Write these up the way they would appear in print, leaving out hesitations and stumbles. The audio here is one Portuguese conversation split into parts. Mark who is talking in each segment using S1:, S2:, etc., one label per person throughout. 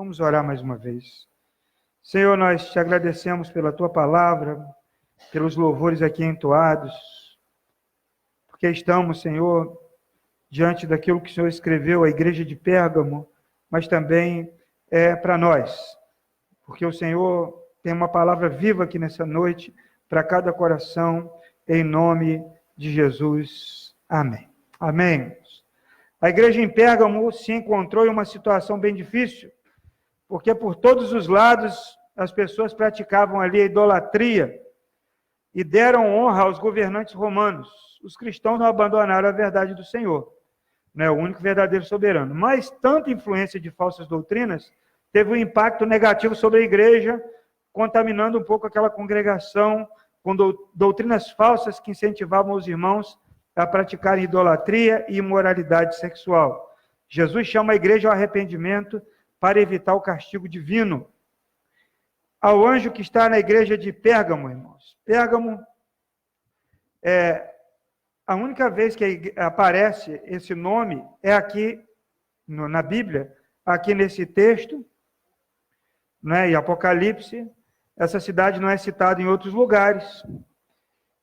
S1: Vamos orar mais uma vez. Senhor, nós te agradecemos pela tua palavra, pelos louvores aqui entoados, porque estamos, Senhor, diante daquilo que o Senhor escreveu à igreja de Pérgamo, mas também para nós, porque o Senhor tem uma palavra viva aqui nessa noite para cada coração, em nome de Jesus. Amém. Amém. A igreja em Pérgamo se encontrou em uma situação bem difícil, porque por todos os lados as pessoas praticavam ali a idolatria e deram honra aos governantes romanos. Os cristãos não abandonaram a verdade do Senhor, não é o único verdadeiro soberano. Mas tanta influência de falsas doutrinas teve um impacto negativo sobre a igreja, contaminando um pouco aquela congregação com doutrinas falsas que incentivavam os irmãos a praticarem idolatria e imoralidade sexual. Jesus chama a igreja ao arrependimento para evitar o castigo divino. Ao anjo que está na igreja de Pérgamo, irmãos. Pérgamo a única vez que aparece esse nome é aqui na Bíblia, aqui nesse texto, né, em Apocalipse. Essa cidade não é citada em outros lugares.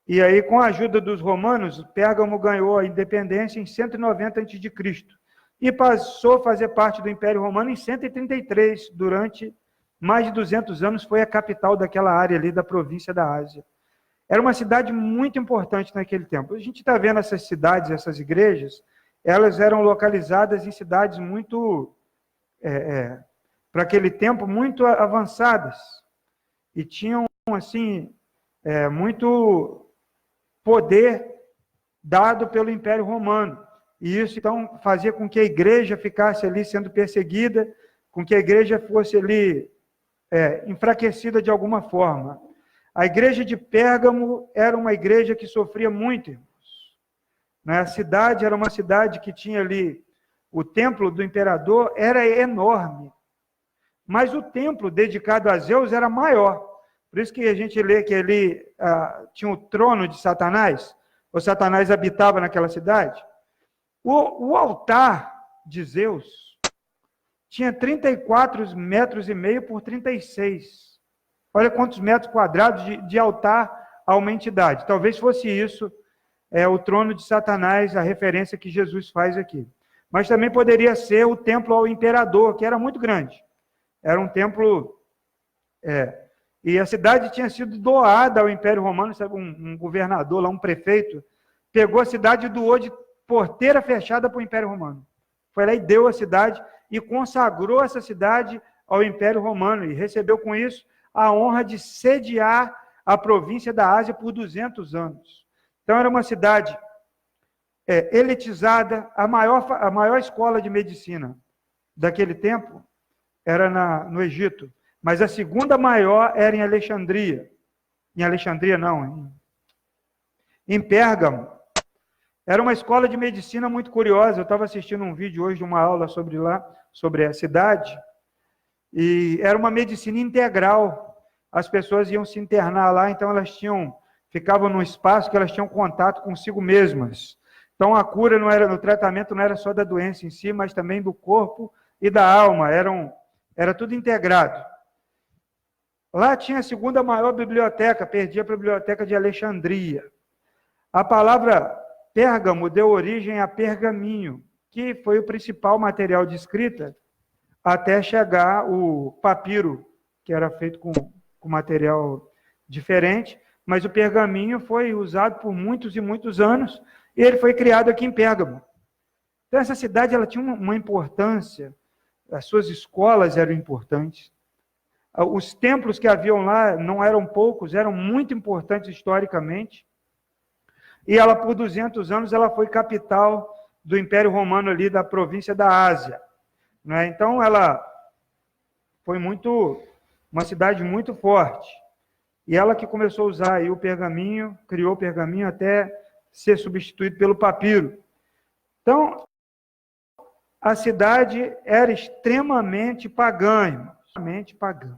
S1: E aí, com a ajuda dos romanos, Pérgamo ganhou a independência em 190 a.C. e passou a fazer parte do Império Romano em 133, durante mais de 200 anos, foi a capital daquela área ali da província da Ásia. Era uma cidade muito importante naquele tempo. A gente está vendo essas cidades, essas igrejas, elas eram localizadas em cidades muito, para aquele tempo, muito avançadas. E tinham, assim, muito poder dado pelo Império Romano. E isso, então, fazia com que a igreja ficasse ali sendo perseguida, com que a igreja fosse ali enfraquecida de alguma forma. A igreja de Pérgamo era uma igreja que sofria muito, irmãos. A cidade era uma cidade que tinha ali, o templo do imperador era enorme, mas o templo dedicado a Zeus era maior. Por isso que a gente lê que ali tinha o trono de Satanás, ou Satanás habitava naquela cidade. O altar de Zeus tinha 34,5 metros por 36. Olha quantos metros quadrados de altar a uma entidade. Talvez fosse isso, o trono de Satanás, a referência que Jesus faz aqui. Mas também poderia ser o templo ao imperador, que era muito grande. Era um templo... E a cidade tinha sido doada ao Império Romano, sabe, um governador lá, um prefeito, pegou a cidade e doou de porteira fechada para o Império Romano. Foi lá e deu a cidade e consagrou essa cidade ao Império Romano e recebeu com isso a honra de sediar a província da Ásia por 200 anos. Então era uma cidade elitizada, a maior escola de medicina daquele tempo era no Egito. Mas a segunda maior era em Alexandria. Em Alexandria, não, em Pérgamo. Era uma escola de medicina muito curiosa. Eu estava assistindo um vídeo hoje de uma aula sobre a cidade, e era uma medicina integral. As pessoas iam se internar lá, então elas ficavam num espaço que elas tinham contato consigo mesmas. Então a cura o tratamento não era só da doença em si, mas também do corpo e da alma. Era tudo integrado. Lá tinha a segunda maior biblioteca, perdia para a biblioteca de Alexandria. A palavra Pérgamo deu origem a pergaminho, que foi o principal material de escrita, até chegar o papiro, que era feito com material diferente, mas o pergaminho foi usado por muitos e muitos anos, e ele foi criado aqui em Pérgamo. Então essa cidade ela tinha uma importância, as suas escolas eram importantes, os templos que haviam lá não eram poucos, eram muito importantes historicamente. E ela, por 200 anos, ela foi capital do Império Romano ali da província da Ásia. Né? Então, ela foi uma cidade muito forte. E ela que começou a usar aí o pergaminho, criou o pergaminho até ser substituído pelo papiro. Então, a cidade era extremamente pagã, extremamente pagã.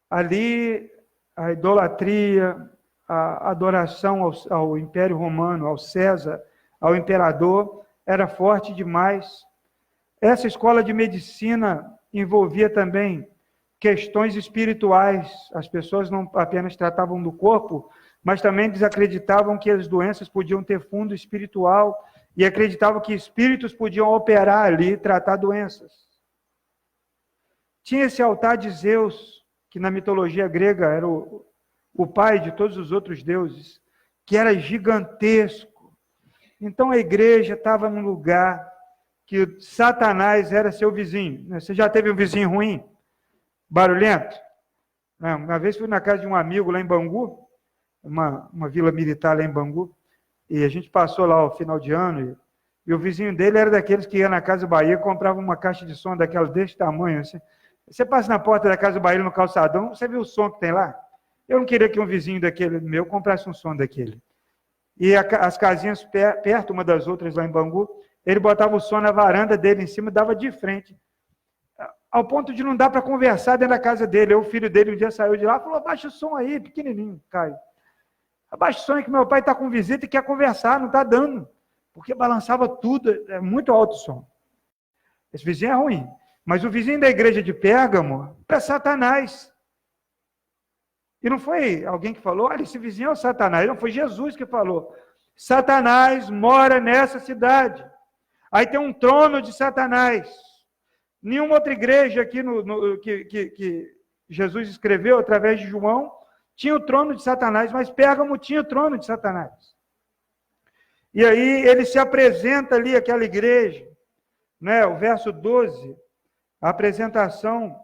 S1: Ali, a idolatria, a adoração ao Império Romano, ao César, ao imperador, era forte demais. Essa escola de medicina envolvia também questões espirituais. As pessoas não apenas tratavam do corpo, mas também desacreditavam que as doenças podiam ter fundo espiritual e acreditavam que espíritos podiam operar ali e tratar doenças. Tinha esse altar de Zeus, que na mitologia grega era o pai de todos os outros deuses, que era gigantesco. Então a igreja estava num lugar que Satanás era seu vizinho. Você já teve um vizinho ruim? Barulhento? Uma vez fui na casa de um amigo lá em Bangu, uma vila militar lá em Bangu, e a gente passou lá ao final de ano, e o vizinho dele era daqueles que ia na Casa Bahia, comprava uma caixa de som daquela desse tamanho, assim. Você passa na porta da Casa Bahia no calçadão, você viu o som que tem lá? Eu não queria que um vizinho daquele meu comprasse um som daquele. E as casinhas perto uma das outras lá em Bangu, ele botava o som na varanda dele em cima, dava de frente, ao ponto de não dar para conversar dentro da casa dele. O filho dele um dia saiu de lá e falou: abaixa o som aí, pequenininho, Caio. Abaixa o som aí que meu pai está com visita e quer conversar, não está dando. Porque balançava tudo, é muito alto o som. Esse vizinho é ruim. Mas o vizinho da igreja de Pérgamo é Satanás. E não foi alguém que falou: olha, esse vizinho é o Satanás. Não, foi Jesus que falou. Satanás mora nessa cidade. Aí tem um trono de Satanás. Nenhuma outra igreja aqui que Jesus escreveu através de João tinha o trono de Satanás, mas Pérgamo tinha o trono de Satanás. E aí ele se apresenta ali, aquela igreja, né? O verso 12, a apresentação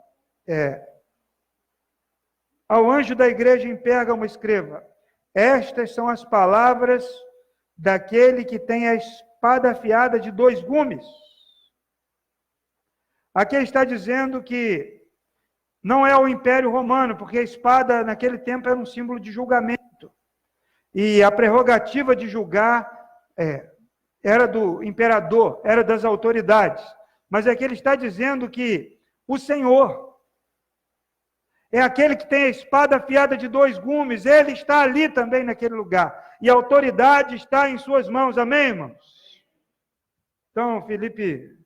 S1: é: ao anjo da igreja em Pérgamo escreva: estas são as palavras daquele que tem a espada afiada de 2 gumes. Aqui ele está dizendo que não é o Império Romano, porque a espada naquele tempo era um símbolo de julgamento. E a prerrogativa de julgar era do imperador, era das autoridades. Mas aqui ele está dizendo que o Senhor é aquele que tem a espada afiada de 2 gumes. Ele está ali também naquele lugar. E a autoridade está em suas mãos. Amém, irmãos? Então, Felipe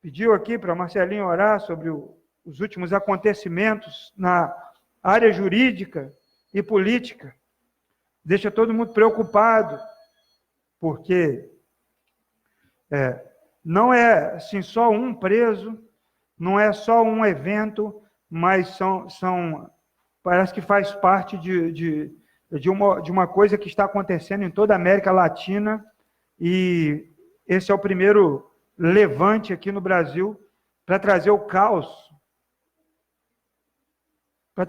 S1: pediu aqui para Marcelinho orar sobre os últimos acontecimentos na área jurídica e política. Deixa todo mundo preocupado, porque não é assim, só um preso, não é só um evento, mas parece que faz parte de uma coisa que está acontecendo em toda a América Latina, e esse é o primeiro levante aqui no Brasil para trazer o caos, para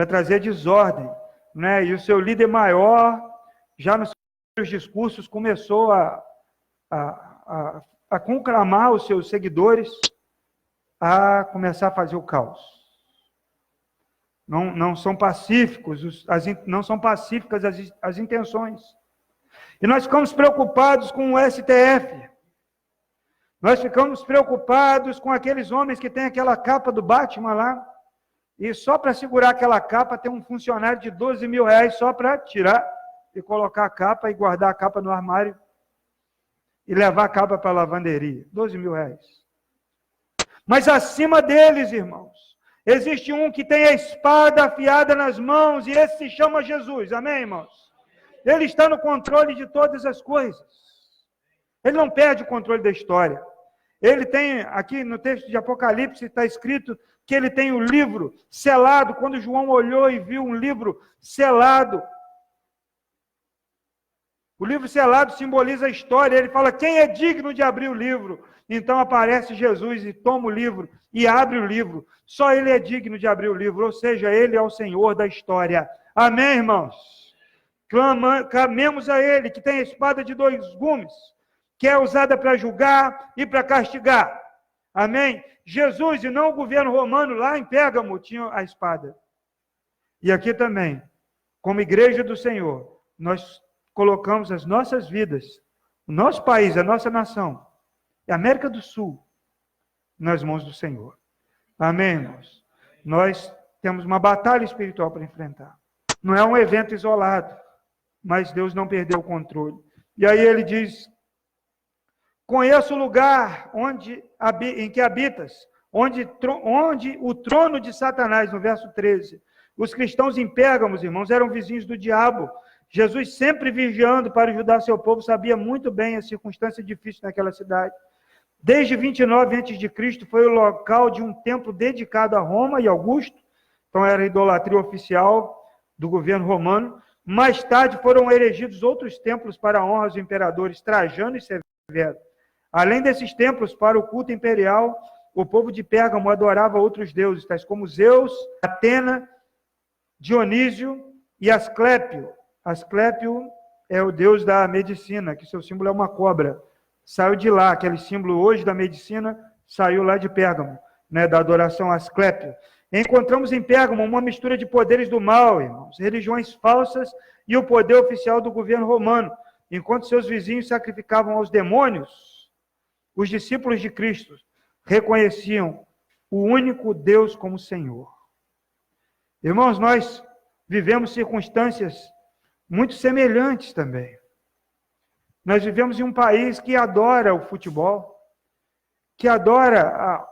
S1: trazer a desordem, né? E o seu líder maior, já nos seus discursos, começou a conclamar os seus seguidores a começar a fazer o caos. Não são pacíficos, não são pacíficas as intenções. E nós ficamos preocupados com o STF. Nós ficamos preocupados com aqueles homens que têm aquela capa do Batman lá, e só para segurar aquela capa tem um funcionário de 12 mil reais só para tirar e colocar a capa e guardar a capa no armário e levar a capa para a lavanderia. 12 mil reais. Mas acima deles, irmãos, existe um que tem a espada afiada nas mãos, e esse se chama Jesus. Amém, irmãos? Ele está no controle de todas as coisas. Ele não perde o controle da história. Ele tem, aqui no texto de Apocalipse, está escrito que ele tem o livro selado. Quando João olhou e viu um livro selado, o livro selado simboliza a história. Ele fala: quem é digno de abrir o livro? Então aparece Jesus e toma o livro e abre o livro. Só ele é digno de abrir o livro, ou seja, ele é o Senhor da história. Amém, irmãos? Clamemos a ele, que tem a espada de 2 gumes, que é usada para julgar e para castigar. Amém? Jesus, e não o governo romano, lá em Pérgamo, tinha a espada. E aqui também, como igreja do Senhor, nós colocamos as nossas vidas, o nosso país, a nossa nação, a América do Sul, nas mãos do Senhor. Amém, irmãos? Nós temos uma batalha espiritual para enfrentar. Não é um evento isolado, mas Deus não perdeu o controle. E aí ele diz: conheço o lugar em que habitas, onde o trono de Satanás, no verso 13. Os cristãos em Pérgamo, irmãos, eram vizinhos do diabo. Jesus, sempre vigiando para ajudar seu povo, sabia muito bem a circunstância difícil naquela cidade. Desde 29 a.C., foi o local de um templo dedicado a Roma e Augusto, então era a idolatria oficial do governo romano. Mais tarde foram erigidos outros templos para a honra dos imperadores Trajano e Severo. Além desses templos, para o culto imperial, o povo de Pérgamo adorava outros deuses, tais como Zeus, Atena, Dionísio e Asclépio. Asclépio é o deus da medicina, que seu símbolo é uma cobra. Saiu de lá, aquele símbolo hoje da medicina, saiu lá de Pérgamo, né, da adoração a Asclépio. Encontramos em Pérgamo uma mistura de poderes do mal, irmãos, religiões falsas e o poder oficial do governo romano. Enquanto seus vizinhos sacrificavam aos demônios, os discípulos de Cristo reconheciam o único Deus como Senhor. Irmãos, nós vivemos circunstâncias muito semelhantes também. Nós vivemos em um país que adora o futebol, que adora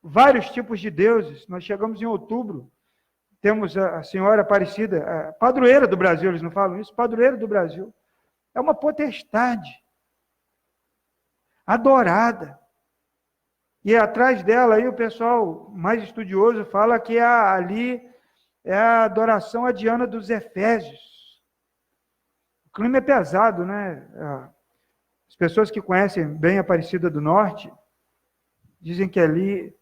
S1: vários tipos de deuses. Nós chegamos em outubro, temos a senhora Aparecida, a padroeira do Brasil, eles não falam isso? Padroeira do Brasil. É uma potestade, adorada. E atrás dela, aí o pessoal mais estudioso fala que ali é a adoração a Diana dos Efésios. O clima é pesado, né? As pessoas que conhecem bem a Aparecida do Norte dizem que ali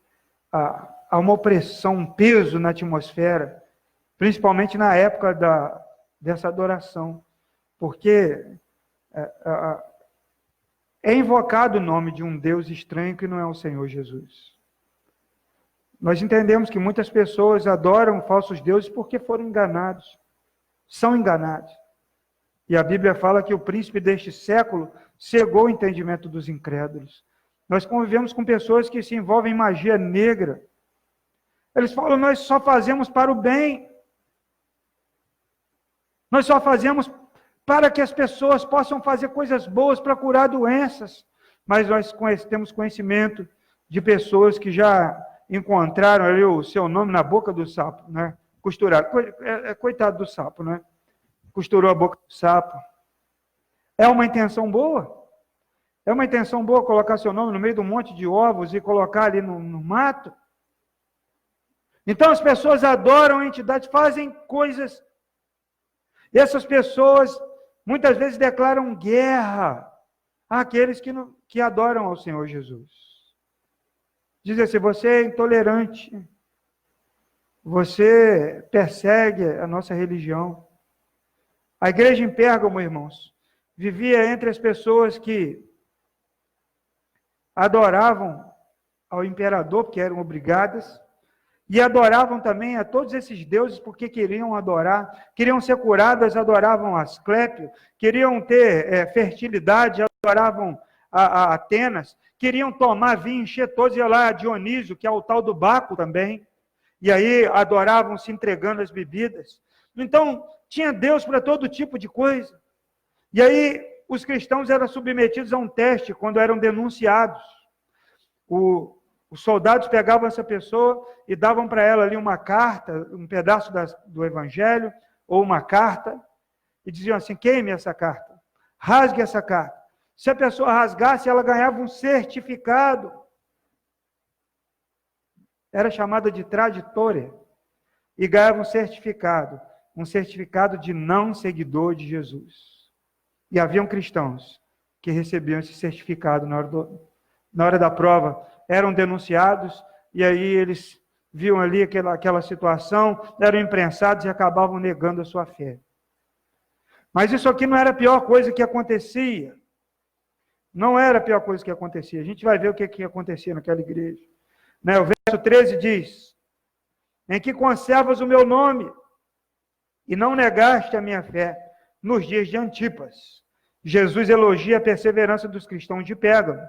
S1: há uma opressão, um peso na atmosfera, principalmente na época dessa adoração, porque é invocado o nome de um Deus estranho que não é o Senhor Jesus. Nós entendemos que muitas pessoas adoram falsos deuses porque foram enganados, são enganados. E a Bíblia fala que o príncipe deste século cegou o entendimento dos incrédulos. Nós convivemos com pessoas que se envolvem em magia negra. Eles falam, nós só fazemos para o bem. Nós só fazemos para que as pessoas possam fazer coisas boas para curar doenças. Mas nós temos conhecimento de pessoas que já encontraram ali o seu nome na boca do sapo, né? Costuraram. Coitado do sapo, né? Costurou a boca do sapo. É uma intenção boa? É uma intenção boa colocar seu nome no meio de um monte de ovos e colocar ali no mato? Então as pessoas adoram a entidade, fazem coisas. E essas pessoas muitas vezes declaram guerra àqueles que adoram ao Senhor Jesus. Dizem assim, você é intolerante, você persegue a nossa religião. A igreja em Pérgamo, irmãos, vivia entre as pessoas que adoravam ao imperador, porque eram obrigadas, e adoravam também a todos esses deuses porque queriam adorar, queriam ser curadas, adoravam Asclépio, queriam ter fertilidade, adoravam a Atenas, queriam tomar vinho, encher todos, e lá a Dionísio, que é o tal do Baco também, e aí adoravam se entregando às bebidas. Então, tinha Deus para todo tipo de coisa. E aí, os cristãos eram submetidos a um teste quando eram denunciados. Os soldados pegavam essa pessoa e davam para ela ali uma carta, um pedaço do Evangelho, ou uma carta, e diziam assim, queime essa carta, rasgue essa carta. Se a pessoa rasgasse, ela ganhava um certificado. Era chamada de traditore. E ganhava um certificado de não seguidor de Jesus. E haviam cristãos que recebiam esse certificado na hora da prova, eram denunciados, e aí eles viam ali aquela situação, eram imprensados e acabavam negando a sua fé. Mas isso aqui não era a pior coisa que acontecia. Não era a pior coisa que acontecia. A gente vai ver o que acontecia naquela igreja. O verso 13 diz, em que conservas o meu nome, e não negaste a minha fé, nos dias de Antipas. Jesus elogia a perseverança dos cristãos de Pérgamo,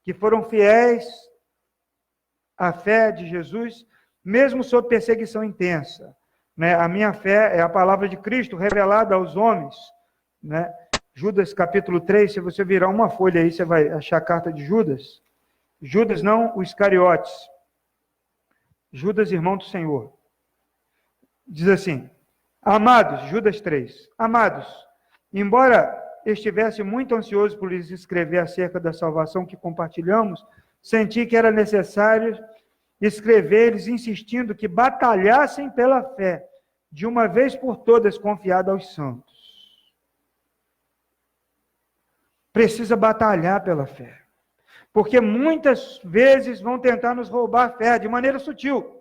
S1: que foram fiéis à fé de Jesus, mesmo sob perseguição intensa. A minha fé é a palavra de Cristo revelada aos homens. Judas capítulo 3, se você virar uma folha aí, você vai achar a carta de Judas. Judas não, o Iscariotes. Judas, irmão do Senhor. Diz assim, amados, Judas 3, amados, embora estivesse muito ansioso por lhes escrever acerca da salvação que compartilhamos, senti que era necessário escrever-lhes insistindo que batalhassem pela fé, de uma vez por todas confiada aos santos. Precisa batalhar pela fé, porque muitas vezes vão tentar nos roubar a fé, de maneira sutil.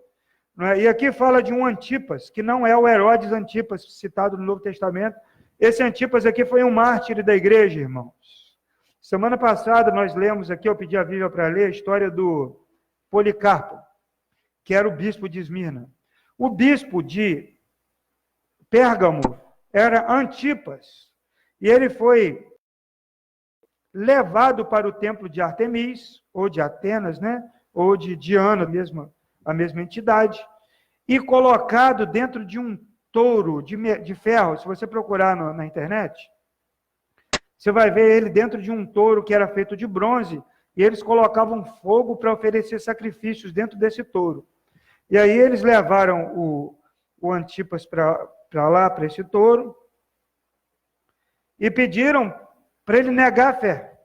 S1: E aqui fala de um Antipas, que não é o Herodes Antipas, citado no Novo Testamento. Esse Antipas aqui foi um mártir da igreja, irmãos. Semana passada nós lemos aqui, eu pedi a Bíblia para ler, a história do Policarpo, que era o bispo de Esmirna. O bispo de Pérgamo era Antipas, e ele foi levado para o templo de Artemis, ou de Atenas, né? Ou de Diana, a mesma entidade, e colocado dentro de um touro de ferro. Se você procurar na internet, você vai ver ele dentro de um touro que era feito de bronze, e eles colocavam fogo para oferecer sacrifícios dentro desse touro. E aí eles levaram o Antipas para lá, para esse touro, e pediram para ele negar a fé.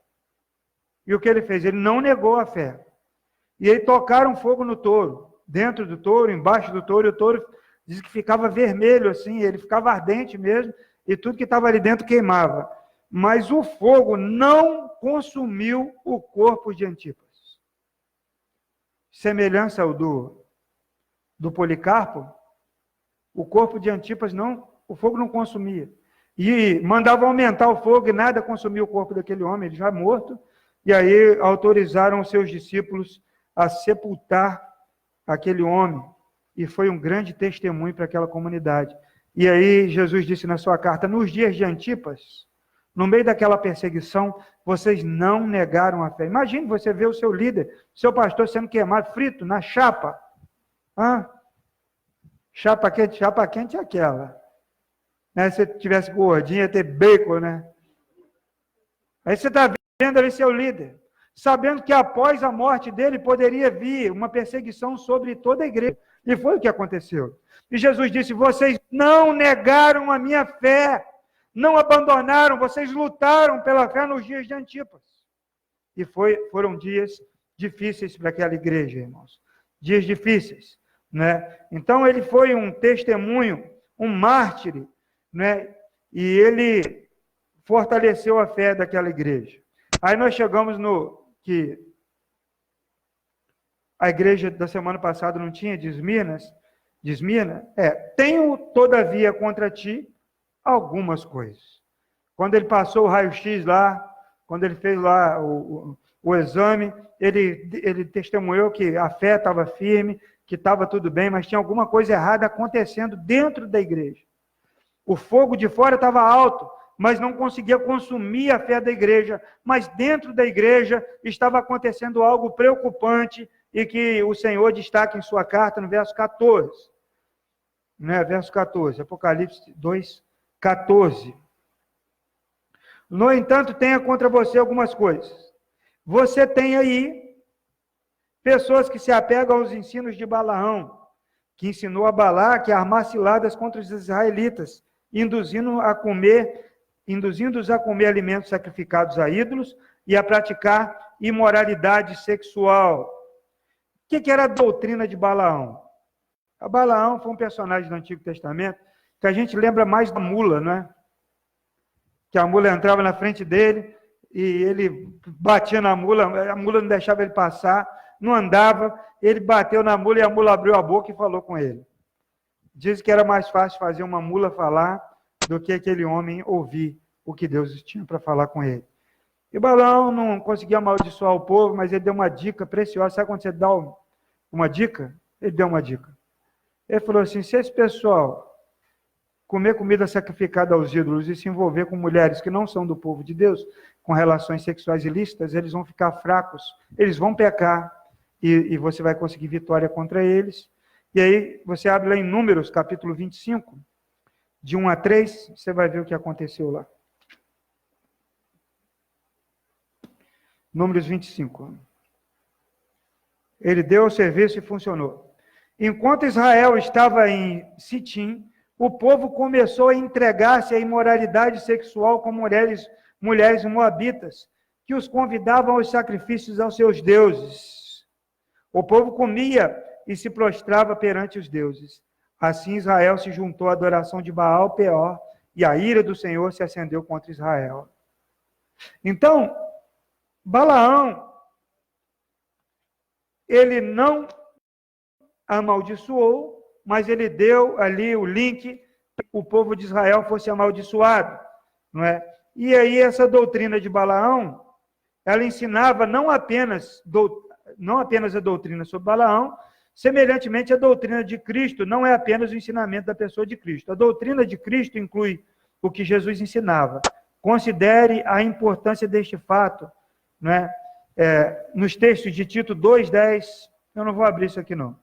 S1: E o que ele fez? Ele não negou a fé. E aí tocaram fogo no touro, dentro do touro, embaixo do touro, e o touro diz que ficava vermelho assim, ele ficava ardente mesmo, e tudo que estava ali dentro queimava. Mas o fogo não consumiu o corpo de Antipas. Semelhança ao do Policarpo, o corpo de Antipas o fogo não consumia. E mandava aumentar o fogo e nada consumia o corpo daquele homem, ele já morto. E aí autorizaram os seus discípulos a sepultar aquele homem. E foi um grande testemunho para aquela comunidade. E aí Jesus disse na sua carta, nos dias de Antipas, no meio daquela perseguição, vocês não negaram a fé. Imagine você ver o seu líder, seu pastor sendo queimado, frito, na chapa. Chapa quente é aquela. Né? Se tivesse gordinho, ia ter bacon, né? Aí você está vendo ali seu líder, sabendo que após a morte dele poderia vir uma perseguição sobre toda a igreja. E foi o que aconteceu. E Jesus disse, vocês não negaram a minha fé, não abandonaram, vocês lutaram pela fé nos dias de Antipas. E foram dias difíceis para aquela igreja, irmãos. Dias difíceis, né? Então ele foi um testemunho, um mártir, né? E ele fortaleceu a fé daquela igreja. Aí nós chegamos que a igreja da semana passada não tinha de Esmirna. Tenho, todavia, contra ti algumas coisas. Quando ele passou o raio-x lá, quando ele fez lá o exame, ele testemunhou que a fé estava firme, que estava tudo bem, mas tinha alguma coisa errada acontecendo dentro da igreja. O fogo de fora estava alto, mas não conseguia consumir a fé da igreja. Mas dentro da igreja estava acontecendo algo preocupante e que o Senhor destaca em sua carta no verso 14. Né? Verso 14, Apocalipse 2, 14. No entanto, tenha contra você algumas coisas. Você tem aí pessoas que se apegam aos ensinos de Balaão, que ensinou a Balaque a armar ciladas contra os israelitas, induzindo-os a comer alimentos sacrificados a ídolos e a praticar imoralidade sexual. O que era a doutrina de Balaão? A Balaão foi um personagem do Antigo Testamento que a gente lembra mais da mula, não é? Que a mula entrava na frente dele e ele batia na mula, a mula não deixava ele passar, não andava, ele bateu na mula e a mula abriu a boca e falou com ele. Diz que era mais fácil fazer uma mula falar do que aquele homem ouvir o que Deus tinha para falar com ele. E Balaão não conseguia amaldiçoar o povo, mas ele deu uma dica preciosa. Sabe quando você dá uma dica? Ele deu uma dica. Ele falou assim, se esse pessoal comer comida sacrificada aos ídolos e se envolver com mulheres que não são do povo de Deus, com relações sexuais ilícitas, eles vão ficar fracos, eles vão pecar, e você vai conseguir vitória contra eles. E aí, você abre lá em Números, capítulo 25, de 1 a 3, você vai ver o que aconteceu lá. Números 25. Ele deu o serviço e funcionou. Enquanto Israel estava em Sitim, o povo começou a entregar-se à imoralidade sexual com mulheres moabitas, que os convidavam aos sacrifícios aos seus deuses. O povo comia e se prostrava perante os deuses. Assim Israel se juntou à adoração de Baal Peor, e a ira do Senhor se acendeu contra Israel. Então, Balaão, ele não amaldiçoou, mas ele deu ali o link para que o povo de Israel fosse amaldiçoado, não é? E aí essa doutrina de Balaão, ela ensinava não apenas a doutrina sobre Balaão, semelhantemente a doutrina de Cristo não é apenas o ensinamento da pessoa de Cristo. A doutrina de Cristo inclui o que Jesus ensinava. Considere a importância deste fato, não é? Nos textos de Tito 2:10, eu não vou abrir isso aqui não.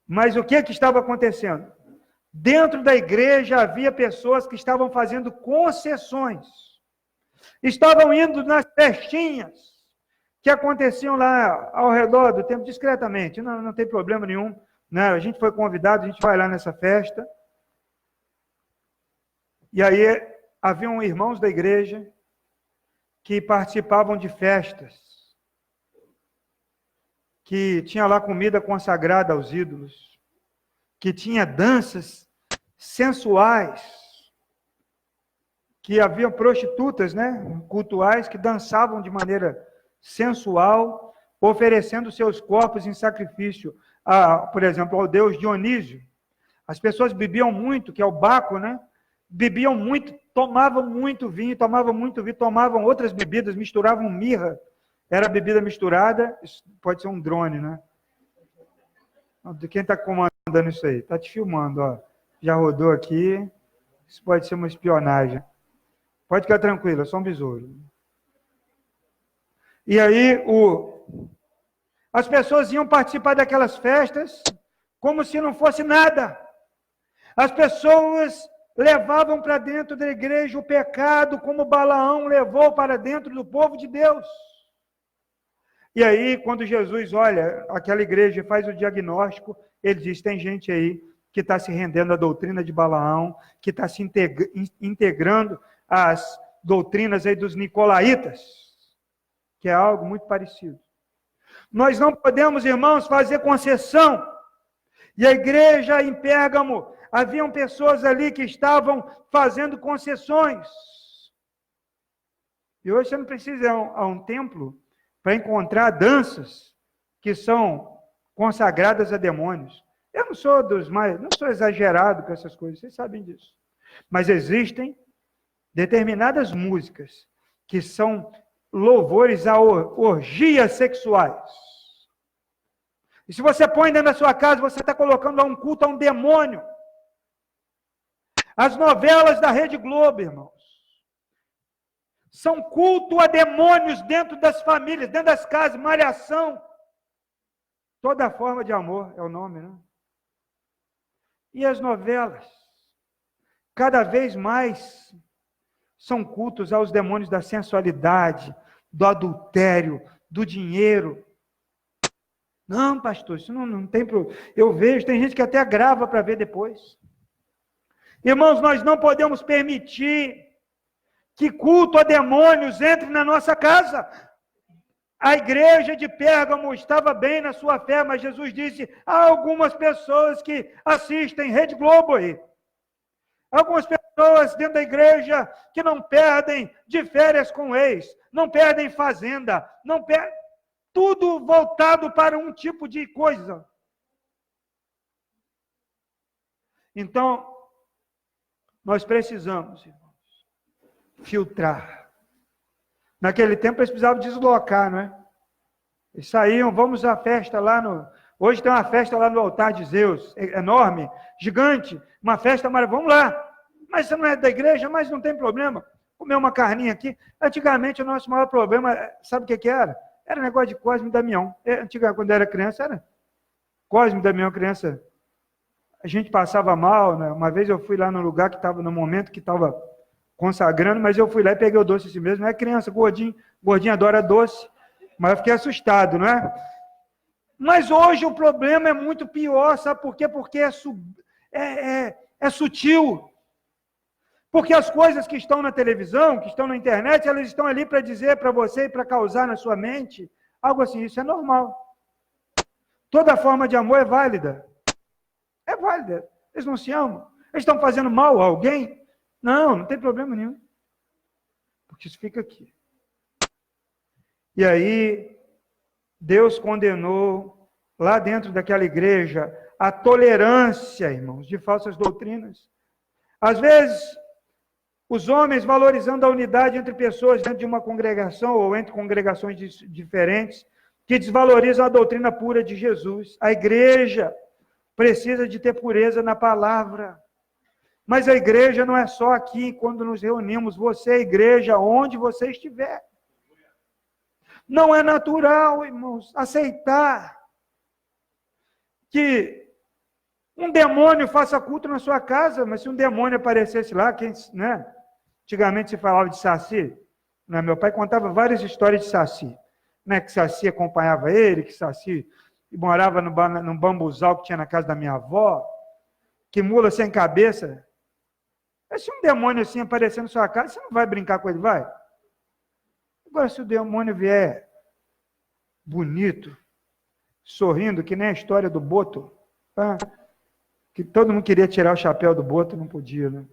S1: Mas o que estava acontecendo? Dentro da igreja havia pessoas que estavam fazendo concessões. Estavam indo nas festinhas que aconteciam lá ao redor do templo, discretamente. Não tem problema nenhum. Né? A gente foi convidado, a gente vai lá nessa festa. E aí haviam irmãos da igreja que participavam de festas, que tinha lá comida consagrada aos ídolos, que tinha danças sensuais, que havia prostitutas, né, cultuais, que dançavam de maneira sensual, oferecendo seus corpos em sacrifício, por exemplo, ao deus Dionísio. As pessoas bebiam muito, que é o Baco, né? Bebiam muito, tomavam muito vinho, tomavam outras bebidas, misturavam mirra. Era bebida misturada, isso pode ser um drone, né? De quem está comandando isso aí? Está te filmando, ó. Já rodou aqui. Isso pode ser uma espionagem. Pode ficar tranquilo, é só um besouro. E aí, as pessoas iam participar daquelas festas como se não fosse nada. As pessoas levavam para dentro da igreja o pecado, como Balaão levou para dentro do povo de Deus. E aí, quando Jesus olha aquela igreja e faz o diagnóstico, ele diz, tem gente aí que está se rendendo à doutrina de Balaão, que está se integrando às doutrinas aí dos nicolaítas, que é algo muito parecido. Nós não podemos, irmãos, fazer concessão. E a igreja em Pérgamo, haviam pessoas ali que estavam fazendo concessões. E hoje você não precisa ir a um templo para encontrar danças que são consagradas a demônios. Eu não sou exagerado com essas coisas, vocês sabem disso. Mas existem determinadas músicas que são louvores a orgias sexuais. E se você põe dentro da sua casa, você está colocando lá um culto a um demônio. As novelas da Rede Globo, irmãos, são culto a demônios dentro das famílias, dentro das casas, malhação. Toda forma de amor é o nome, né? E as novelas, cada vez mais, são cultos aos demônios da sensualidade, do adultério, do dinheiro. Não, pastor, isso não tem problema. Eu vejo, tem gente que até grava para ver depois. Irmãos, nós não podemos permitir que culto a demônios entre na nossa casa. A igreja de Pérgamo estava bem na sua fé, mas Jesus disse, há algumas pessoas que assistem Rede Globo aí. Algumas pessoas dentro da igreja que não perdem de férias com o ex, não perdem fazenda, não perdem, tudo voltado para um tipo de coisa. Então, nós precisamos, irmãos, filtrar. Naquele tempo eles precisavam deslocar, não é? Eles saíam, vamos à festa lá Hoje tem uma festa lá no altar de Zeus, enorme, gigante, uma festa maravilhosa, vamos lá. Mas você não é da igreja, mas não tem problema. Comer uma carninha aqui. Antigamente o nosso maior problema, sabe o que era? Era negócio de Cosme e Damião. Antigamente, quando eu era criança, era Cosme e Damião, criança. A gente passava mal, né? Uma vez eu fui lá no lugar que estava, no momento que estava consagrando, mas eu fui lá e peguei o doce assim mesmo. Não é criança, gordinho adora doce, mas eu fiquei assustado, não é? Mas hoje o problema é muito pior, sabe por quê? Porque é sutil. Porque as coisas que estão na televisão, que estão na internet, elas estão ali para dizer para você e para causar na sua mente algo assim, isso é normal. Toda forma de amor é válida. É válida. Eles não se amam. Eles estão fazendo mal a alguém? Não tem problema nenhum. Porque isso fica aqui. E aí, Deus condenou lá dentro daquela igreja a tolerância, irmãos, de falsas doutrinas. Às vezes, os homens valorizando a unidade entre pessoas dentro de uma congregação ou entre congregações diferentes, que desvalorizam a doutrina pura de Jesus. A igreja precisa de ter pureza na palavra. Mas a igreja não é só aqui, quando nos reunimos. Você é igreja onde você estiver. Não é natural, irmãos, aceitar que um demônio faça culto na sua casa, mas se um demônio aparecesse lá, né? Antigamente se falava de Saci, né? Meu pai contava várias histórias de Saci, né? Que Saci acompanhava ele, que Saci morava num bambuzal que tinha na casa da minha avó, que mula sem cabeça. Mas se um demônio assim aparecer na sua casa, você não vai brincar com ele, vai? Agora, se o demônio vier bonito, sorrindo, que nem a história do Boto, tá? Que todo mundo queria tirar o chapéu do Boto, não podia, né?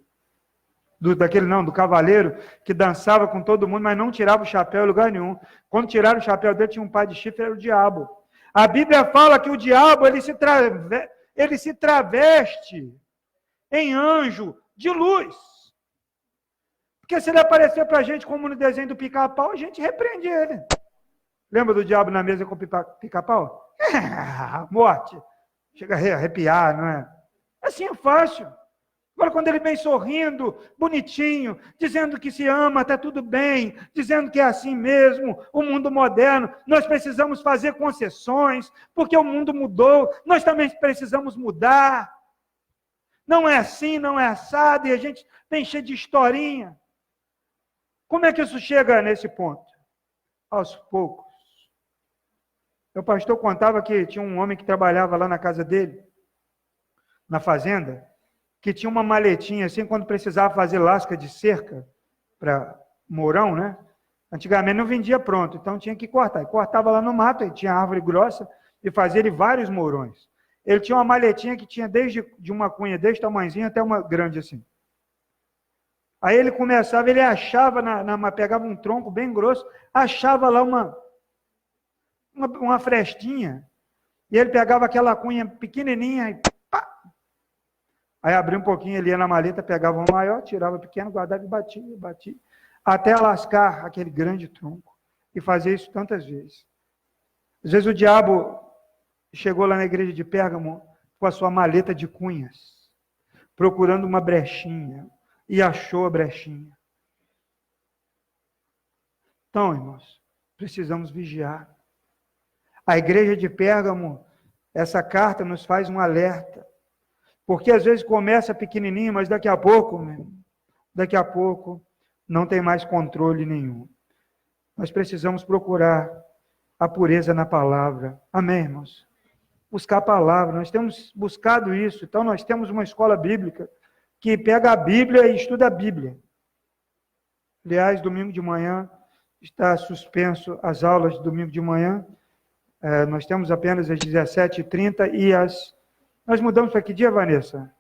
S1: Do cavaleiro, que dançava com todo mundo, mas não tirava o chapéu em lugar nenhum. Quando tiraram o chapéu dele, tinha um pai de chifre, era o diabo. A Bíblia fala que o diabo, ele se traveste em anjo de luz. Porque se ele aparecer para a gente como no desenho do Pica-Pau, a gente repreende ele. Lembra do diabo na mesa com o Pica-Pau? Morte. Chega a arrepiar, não é? Assim é fácil. Agora, quando ele vem sorrindo, bonitinho, dizendo que se ama, está tudo bem, dizendo que é assim mesmo, o mundo moderno, nós precisamos fazer concessões, porque o mundo mudou, nós também precisamos mudar. Não é assim, não é assado, e a gente tem cheio de historinha. Como é que isso chega nesse ponto? Aos poucos. O pastor contava que tinha um homem que trabalhava lá na casa dele, na fazenda, que tinha uma maletinha assim, quando precisava fazer lasca de cerca para mourão, né? Antigamente não vendia pronto, então tinha que cortar. E cortava lá no mato, aí tinha árvore grossa, e fazia ele vários mourões. Ele tinha uma maletinha que tinha desde de uma cunha desse tamanhozinho até uma grande assim. Aí ele começava, ele achava, pegava um tronco bem grosso, achava lá uma frestinha, e ele pegava aquela cunha pequenininha e pá! Aí abria um pouquinho, ele ia na maleta, pegava uma maior, tirava o pequeno, guardava e batia, até lascar aquele grande tronco. E fazia isso tantas vezes. Às vezes o diabo chegou lá na igreja de Pérgamo com a sua maleta de cunhas, procurando uma brechinha, e achou a brechinha. Então, irmãos, precisamos vigiar. A igreja de Pérgamo, essa carta nos faz um alerta. Porque às vezes começa pequenininho, mas daqui a pouco não tem mais controle nenhum. Nós precisamos procurar a pureza na palavra. Amém, irmãos? Buscar a palavra. Nós temos buscado isso. Então nós temos uma escola bíblica que pega a Bíblia e estuda a Bíblia. Aliás, domingo de manhã está suspenso as aulas de domingo de manhã. Nós temos apenas às 17h30 e nós mudamos para que dia, Vanessa?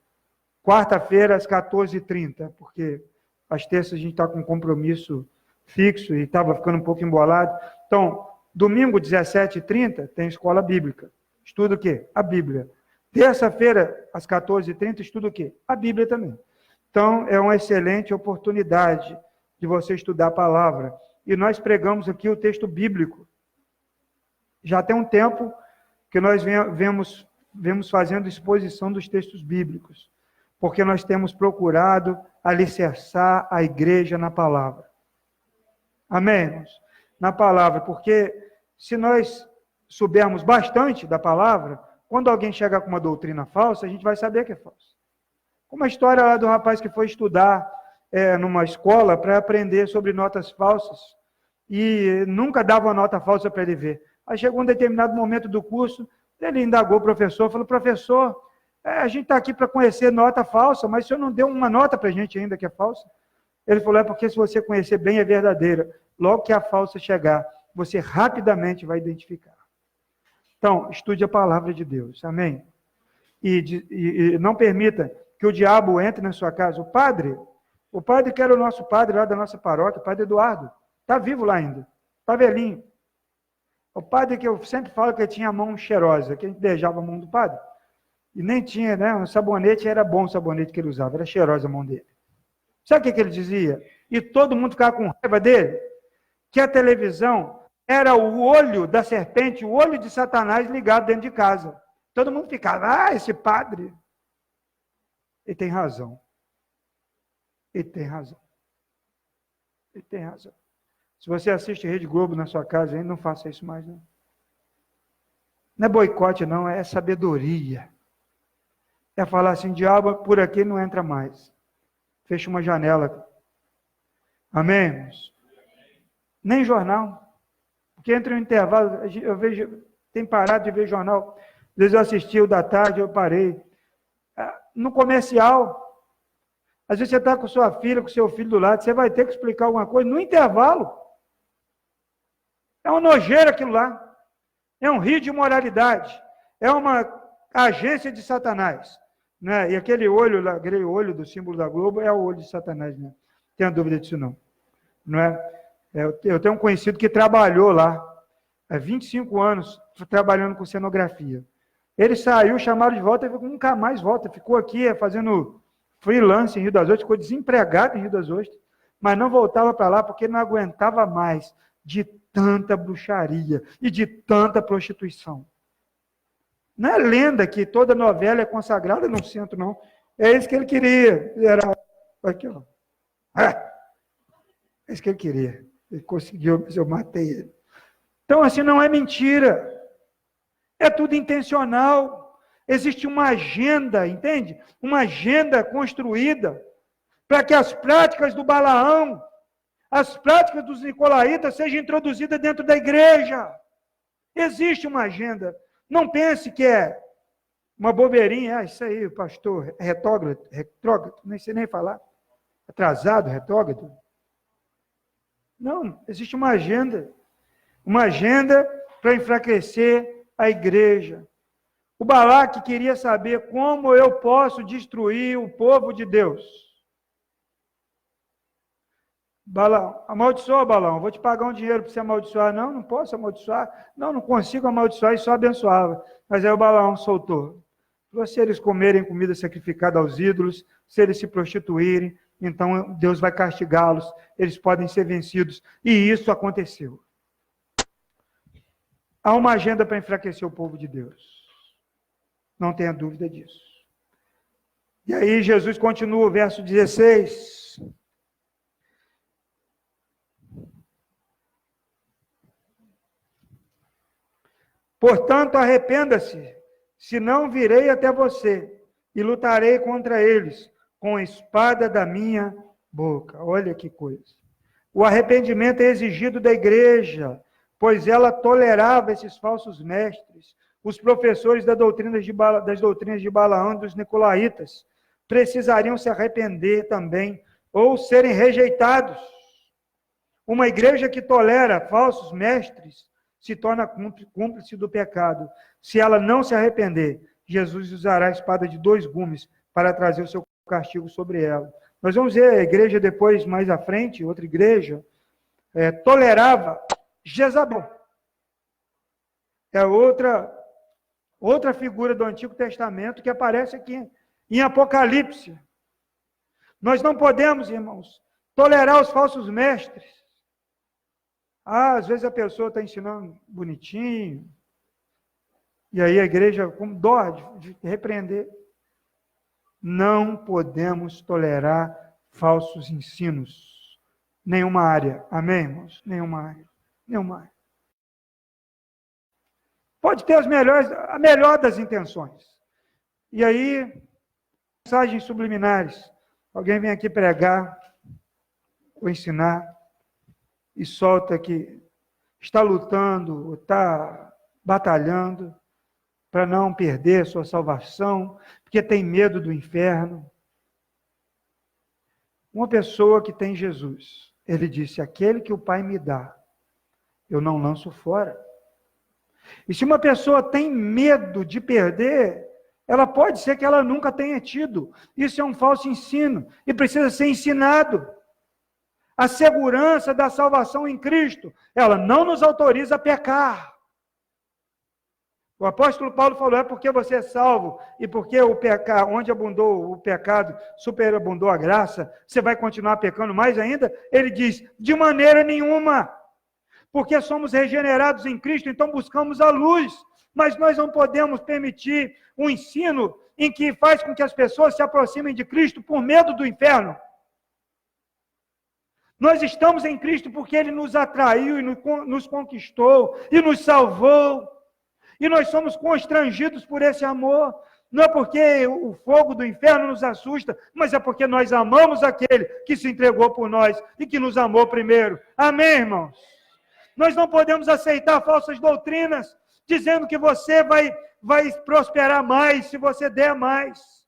S1: Quarta-feira, às 14h30, porque às terças a gente está com um compromisso fixo e estava ficando um pouco embolado. Então, domingo, 17h30, tem escola bíblica. Estuda o quê? A Bíblia. Terça-feira, às 14h30, estuda o quê? A Bíblia também. Então, é uma excelente oportunidade de você estudar a palavra. E nós pregamos aqui o texto bíblico. Já tem um tempo que nós vemos fazendo exposição dos textos bíblicos, porque nós temos procurado alicerçar a igreja na palavra. Amém, irmãos? Na palavra, porque se nós soubermos bastante da palavra, quando alguém chega com uma doutrina falsa, a gente vai saber que é falsa. Como a história lá do rapaz que foi estudar numa escola para aprender sobre notas falsas e nunca dava uma nota falsa para ele ver. Aí chegou um determinado momento do curso, ele indagou o professor, falou, professor, a gente está aqui para conhecer nota falsa, mas o senhor não deu uma nota para a gente ainda que é falsa? Ele falou, é porque se você conhecer bem é verdadeira. Logo que a falsa chegar, você rapidamente vai identificar. Então, estude a palavra de Deus, amém? E não permita que o diabo entre na sua casa. O padre que era o nosso padre lá da nossa paróquia, o padre Eduardo, está vivo lá ainda, está velhinho. O padre que eu sempre falo que tinha a mão cheirosa, que a gente beijava a mão do padre, e nem tinha, né, um sabonete, era bom o sabonete que ele usava, era cheirosa a mão dele. Sabe o que ele dizia? E todo mundo ficava com raiva dele? Que a televisão era o olho da serpente, o olho de Satanás ligado dentro de casa. Todo mundo ficava, esse padre. Ele tem razão. Ele tem razão. Ele tem razão. Se você assiste Rede Globo na sua casa, aí, não faça isso mais, não. Não é boicote, não, é sabedoria. É falar assim, diabo, por aqui não entra mais. Fecha uma janela. Amém, irmãos? Nem jornal. Porque entre um intervalo, eu vejo, tem parado de ver jornal. Às vezes eu assisti o da tarde, eu parei. No comercial, às vezes você está com sua filha, com seu filho do lado, você vai ter que explicar alguma coisa no intervalo. É uma nojeira aquilo lá. É um rio de imoralidade. É uma agência de Satanás. Né? E aquele olho lá, aquele olho do símbolo da Globo é o olho de Satanás, né? Não tenho dúvida disso não é? Eu tenho um conhecido que trabalhou lá há 25 anos trabalhando com cenografia. Ele saiu, chamaram de volta e nunca mais volta. Ficou aqui fazendo freelance em Rio das Ostras, ficou desempregado em Rio das Ostras, mas não voltava para lá porque não aguentava mais de tanta bruxaria e de tanta prostituição. Não é lenda que toda novela é consagrada no centro, não. É isso que ele queria. Era aqui, ó. É isso que ele queria. Ele conseguiu, mas eu matei ele. Então, assim, não é mentira. É tudo intencional. Existe uma agenda, entende? Uma agenda construída para que as práticas do Balaão, as práticas dos nicolaítas sejam introduzidas dentro da igreja. Existe uma agenda. Não pense que é uma bobeirinha, isso aí, o pastor retrógrado, nem sei nem falar, atrasado, retrógrado. Não, existe uma agenda para enfraquecer a igreja. O Balaque queria saber como eu posso destruir o povo de Deus. Balaão, amaldiçoa, Balaão, vou te pagar um dinheiro para você amaldiçoar. Não, não posso amaldiçoar. Não consigo amaldiçoar e só abençoava. Mas aí o Balaão soltou. Se eles comerem comida sacrificada aos ídolos, se eles se prostituírem, então Deus vai castigá-los, eles podem ser vencidos. E isso aconteceu. Há uma agenda para enfraquecer o povo de Deus. Não tenha dúvida disso. E aí Jesus continua, o verso 16. Portanto, arrependa-se, senão virei até você e lutarei contra eles com a espada da minha boca. Olha que coisa. O arrependimento é exigido da igreja, pois ela tolerava esses falsos mestres, os professores das doutrinas de Balaão e dos nicolaítas. Precisariam se arrepender também, ou serem rejeitados. Uma igreja que tolera falsos mestres se torna cúmplice do pecado. Se ela não se arrepender, Jesus usará a espada de 2 gumes para trazer o seu castigo sobre ela. Nós vamos ver a igreja depois, mais à frente, outra igreja, tolerava Jezabel. É outra figura do Antigo Testamento que aparece aqui em Apocalipse. Nós não podemos, irmãos, tolerar os falsos mestres. Às vezes a pessoa está ensinando bonitinho, e aí a igreja, com dó de repreender. Não podemos tolerar falsos ensinos. Nenhuma área. Amém, irmãos? Nenhuma área. Pode ter a melhor das intenções. E aí, mensagens subliminares. Alguém vem aqui pregar ou ensinar, e solta que está lutando, está batalhando para não perder sua salvação, porque tem medo do inferno. Uma pessoa que tem Jesus, ele disse, aquele que o Pai me dá, eu não lanço fora. E se uma pessoa tem medo de perder, ela pode ser que ela nunca tenha tido. Isso é um falso ensino e precisa ser ensinado. A segurança da salvação em Cristo, ela não nos autoriza a pecar. O apóstolo Paulo falou, é porque você é salvo e porque o pecado, onde abundou o pecado, superabundou a graça, você vai continuar pecando mais ainda? Ele diz, de maneira nenhuma. Porque somos regenerados em Cristo, então buscamos a luz. Mas nós não podemos permitir um ensino em que faz com que as pessoas se aproximem de Cristo por medo do inferno. Nós estamos em Cristo porque Ele nos atraiu e nos conquistou e nos salvou. E nós somos constrangidos por esse amor. Não é porque o fogo do inferno nos assusta, mas é porque nós amamos aquele que se entregou por nós e que nos amou primeiro. Amém, irmãos? Nós não podemos aceitar falsas doutrinas, dizendo que você vai prosperar mais se você der mais,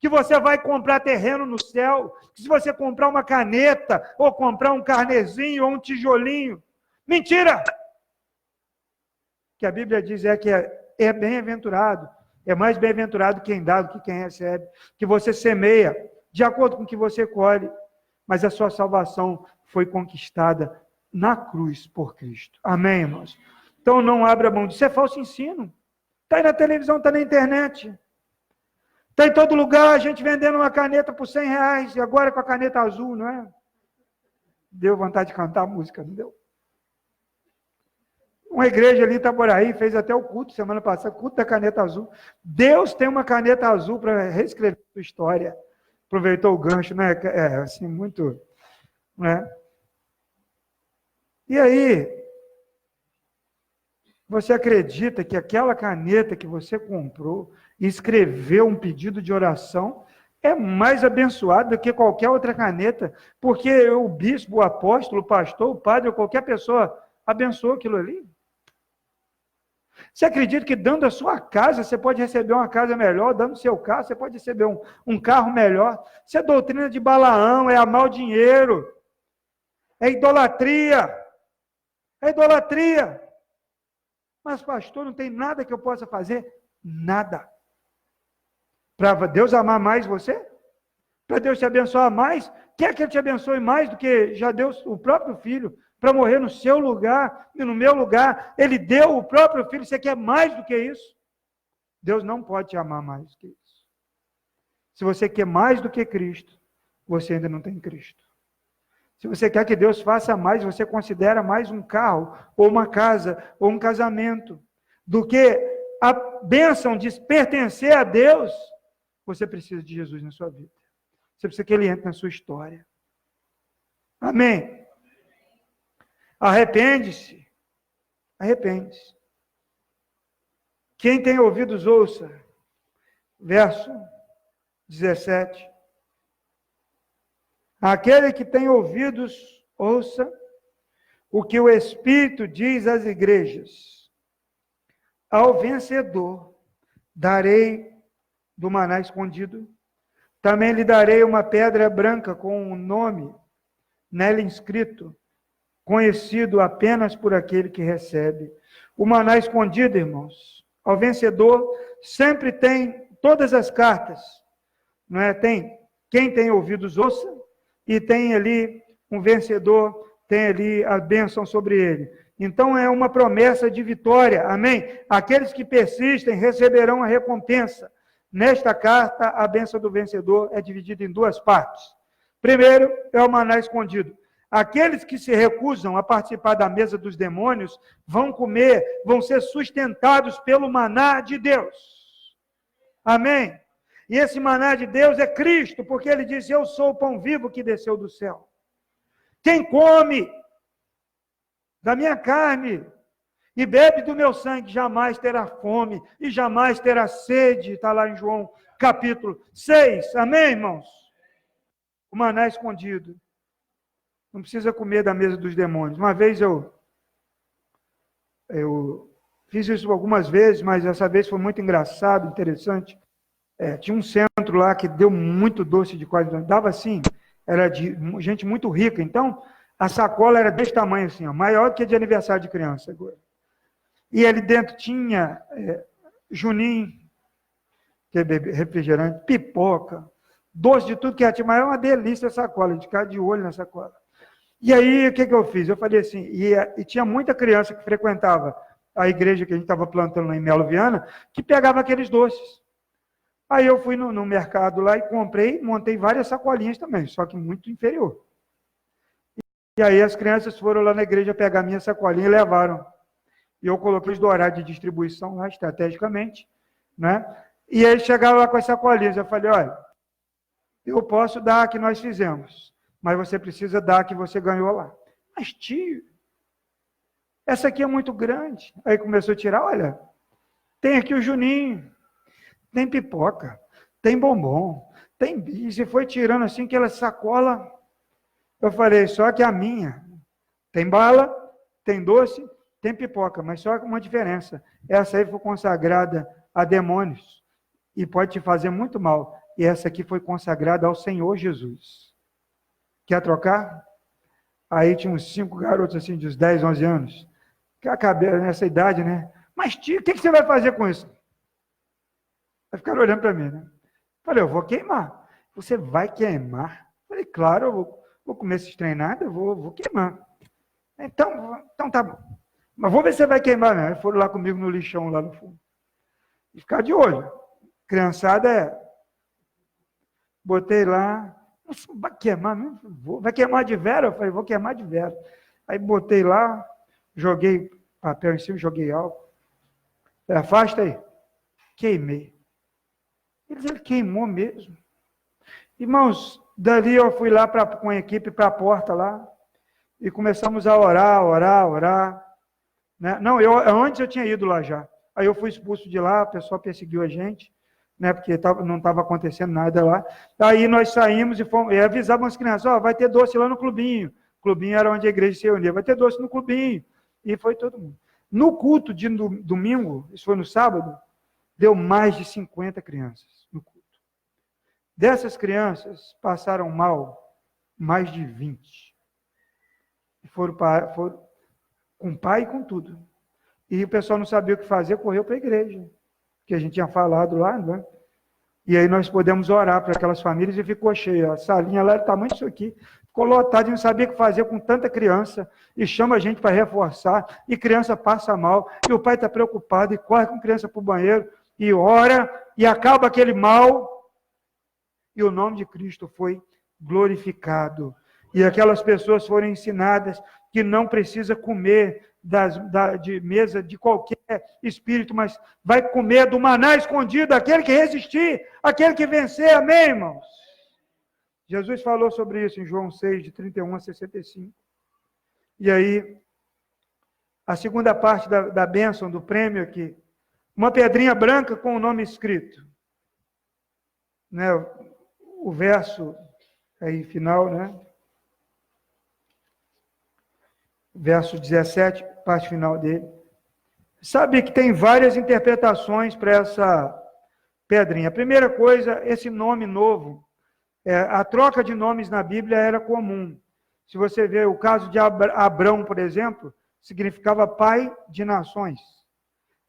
S1: que você vai comprar terreno no céu, que se você comprar uma caneta, ou comprar um carnezinho, ou um tijolinho. Mentira! O que a Bíblia diz é que é bem-aventurado, é mais bem-aventurado quem dá do que quem recebe, que você semeia, de acordo com o que você colhe, mas a sua salvação foi conquistada na cruz por Cristo. Amém, irmãos? Então não abra mão disso, é falso ensino. Está aí na televisão, está na internet. Está em todo lugar, a gente vendendo uma caneta por R$100, e agora com a caneta azul, não é? Deu vontade de cantar a música, não deu? Uma igreja ali em Itaboraí fez até o culto, semana passada, culto da caneta azul. Deus tem uma caneta azul para reescrever a sua história. Aproveitou o gancho, né? É assim, muito... né? E aí, você acredita que aquela caneta que você comprou e escreveu um pedido de oração é mais abençoada do que qualquer outra caneta, porque o bispo, o apóstolo, o pastor, o padre ou qualquer pessoa abençoou aquilo ali? Você acredita que dando a sua casa, você pode receber uma casa melhor, dando o seu carro, você pode receber um carro melhor? Isso é doutrina de Balaão, é amar o dinheiro, é idolatria. É idolatria. Mas, pastor, não tem nada que eu possa fazer? Nada. Para Deus amar mais você? Para Deus te abençoar mais? Quer que Ele te abençoe mais do que já deu o próprio Filho para morrer no seu lugar e no meu lugar? Ele deu o próprio Filho. Você quer mais do que isso? Deus não pode te amar mais do que isso. Se você quer mais do que Cristo, você ainda não tem Cristo. Se você quer que Deus faça mais, você considera mais um carro, ou uma casa, ou um casamento, do que a bênção de pertencer a Deus, você precisa de Jesus na sua vida. Você precisa que Ele entre na sua história. Amém? Arrepende-se. Arrepende-se. Quem tem ouvidos, ouça. Verso 17. Aquele que tem ouvidos, ouça o que o Espírito diz às igrejas. Ao vencedor darei do maná escondido. Também lhe darei uma pedra branca com um nome nela inscrito, conhecido apenas por aquele que recebe. O maná escondido, irmãos, ao vencedor sempre tem todas as cartas, não é? Tem quem tem ouvidos, ouça. E tem ali um vencedor, tem ali a bênção sobre ele. Então é uma promessa de vitória, amém? Aqueles que persistem receberão a recompensa. Nesta carta, a bênção do vencedor é dividida em duas partes. Primeiro, é o maná escondido. Aqueles que se recusam a participar da mesa dos demônios vão comer, vão ser sustentados pelo maná de Deus. Amém? E esse maná de Deus é Cristo, porque Ele disse, eu sou o pão vivo que desceu do céu. Quem come da minha carne e bebe do meu sangue, jamais terá fome e jamais terá sede. Está lá em João capítulo 6. Amém, irmãos? O maná escondido. Não precisa comer da mesa dos demônios. Uma vez eu fiz isso algumas vezes, mas essa vez foi muito engraçado, interessante. Tinha um centro lá que deu muito doce de qualidade. Dava assim, era de gente muito rica. Então, a sacola era desse tamanho assim, ó, maior do que de aniversário de criança agora. E ali dentro tinha juninho, que é refrigerante, pipoca, doce de tudo que é, mas é uma delícia a sacola, de ficar de olho na sacola. E aí, o que eu fiz? Eu falei assim, e tinha muita criança que frequentava a igreja que a gente estava plantando lá em Melo Viana, que pegava aqueles doces. Aí eu fui no mercado lá e comprei, montei várias sacolinhas também, só que muito inferior. E aí as crianças foram lá na igreja pegar minha sacolinha e levaram. E eu coloquei do horário de distribuição lá, estrategicamente, né? E eles chegaram lá com as sacolinhas. Eu falei, olha, eu posso dar a que nós fizemos, mas você precisa dar a que você ganhou lá. Mas, tio, essa aqui é muito grande. Aí começou a tirar, olha, tem aqui o Juninho, tem pipoca, tem bombom, tem bis, e foi tirando assim aquela sacola. Eu falei, só que a minha tem bala, tem doce, tem pipoca, mas só com uma diferença. Essa aí foi consagrada a demônios e pode te fazer muito mal. E essa aqui foi consagrada ao Senhor Jesus. Quer trocar? Aí tinha uns 5 garotos assim, de uns 10, 11 anos, que acabaram nessa idade, né? Mas tio, o que você vai fazer com isso? Vai ficar olhando para mim, né? Falei, eu vou queimar. Você vai queimar? Falei, claro, eu vou comer esses trem nada, eu vou queimar. Então tá bom. Mas vou ver se você vai queimar, né? Foram lá comigo no lixão, lá no fundo. E ficar de olho. Criançada botei lá, vai queimar mesmo? Vai queimar de vera? Eu falei, vou queimar de vera. Aí botei lá, joguei papel em cima, joguei álcool. Falei, afasta aí. Queimei. Ele queimou mesmo. Irmãos, dali eu fui lá com a equipe para a porta lá, e começamos a orar. Né? Não, antes eu tinha ido lá já. Aí eu fui expulso de lá, o pessoal perseguiu a gente, né, porque não estava acontecendo nada lá. Aí nós saímos e avisávamos as crianças, vai ter doce lá no clubinho. O clubinho era onde a igreja se reunia, vai ter doce no clubinho. E foi todo mundo. No culto de domingo, isso foi no sábado, deu mais de 50 crianças no culto. Dessas crianças, passaram mal mais de 20. Foram com pai e com tudo. E o pessoal não sabia o que fazer, correu para a igreja, que a gente tinha falado lá, né? E aí nós podemos orar para aquelas famílias e ficou cheia. A salinha lá era do tamanho disso aqui. Ficou lotado e não sabia o que fazer com tanta criança. E chama a gente para reforçar. E criança passa mal. E o pai está preocupado e corre com criança para o banheiro. E ora. E acaba aquele mal. E o nome de Cristo foi glorificado. E aquelas pessoas foram ensinadas que não precisa comer de mesa de qualquer espírito, mas vai comer do maná escondido, aquele que resistir, aquele que vencer, amém, irmãos? Jesus falou sobre isso em João 6, de 31 a 65. E aí, a segunda parte da bênção, do prêmio aqui, uma pedrinha branca com o nome escrito. Né? O verso aí final, né? Verso 17, parte final dele. Sabe que tem várias interpretações para essa pedrinha. A primeira coisa, esse nome novo, a troca de nomes na Bíblia era comum. Se você ver o caso de Abrão, por exemplo, significava pai de nações.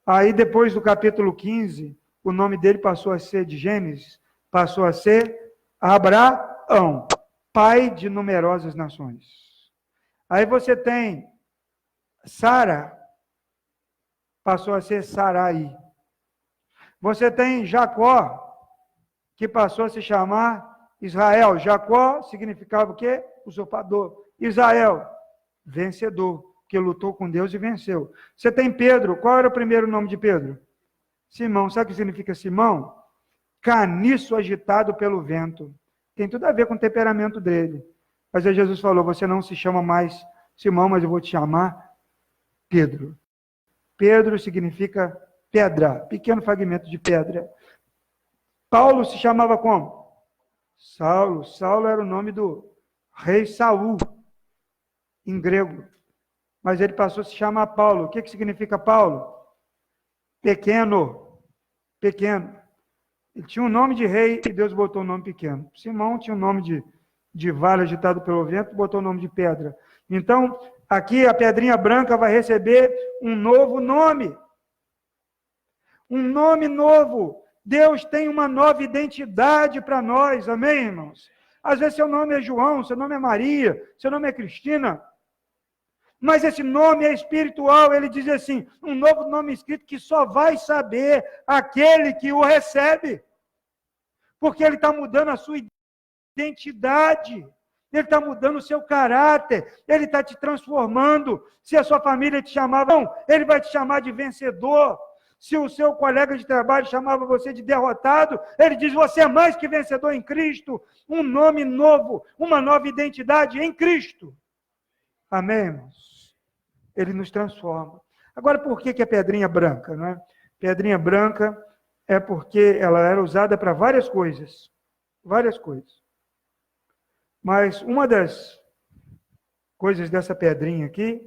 S1: Aí depois do capítulo 15, o nome dele passou a ser, de Gênesis, passou a ser Abraão, pai de numerosas nações. Aí você tem Sara, passou a ser Sarai. Você tem Jacó, que passou a se chamar Israel. Jacó significava o quê? Usurpador. Israel, vencedor, que lutou com Deus e venceu. Você tem Pedro. Qual era o primeiro nome de Pedro? Simão. Sabe o que significa Simão? Caniço agitado pelo vento. Tem tudo a ver com o temperamento dele. Mas aí Jesus falou, você não se chama mais Simão, mas eu vou te chamar Pedro. Pedro significa pedra, pequeno fragmento de pedra. Paulo se chamava como? Saulo. Saulo era o nome do rei Saul. em grego. Mas ele passou a se chamar Paulo. O que significa Paulo? Pequeno. Pequeno. Ele tinha um nome de rei e Deus botou um nome pequeno. Simão tinha um nome de vale agitado pelo vento, botou o nome de pedra. Então, aqui a pedrinha branca vai receber um novo nome. Um nome novo. Deus tem uma nova identidade para nós, amém, irmãos? Às vezes seu nome é João, seu nome é Maria, seu nome é Cristina, mas esse nome é espiritual. Ele diz assim, um novo nome escrito que só vai saber aquele que o recebe, porque ele está mudando a sua identidade, ele está mudando o seu caráter, ele está te transformando. Se a sua família te chamava, não, ele vai te chamar de vencedor. Se o seu colega de trabalho chamava você de derrotado, ele diz, você é mais que vencedor em Cristo, um nome novo, uma nova identidade em Cristo. Amém, irmãos? Ele nos transforma. Agora, por que é pedrinha branca? Não é? Pedrinha branca é porque ela era usada para várias coisas. Várias coisas. Mas uma das coisas dessa pedrinha aqui,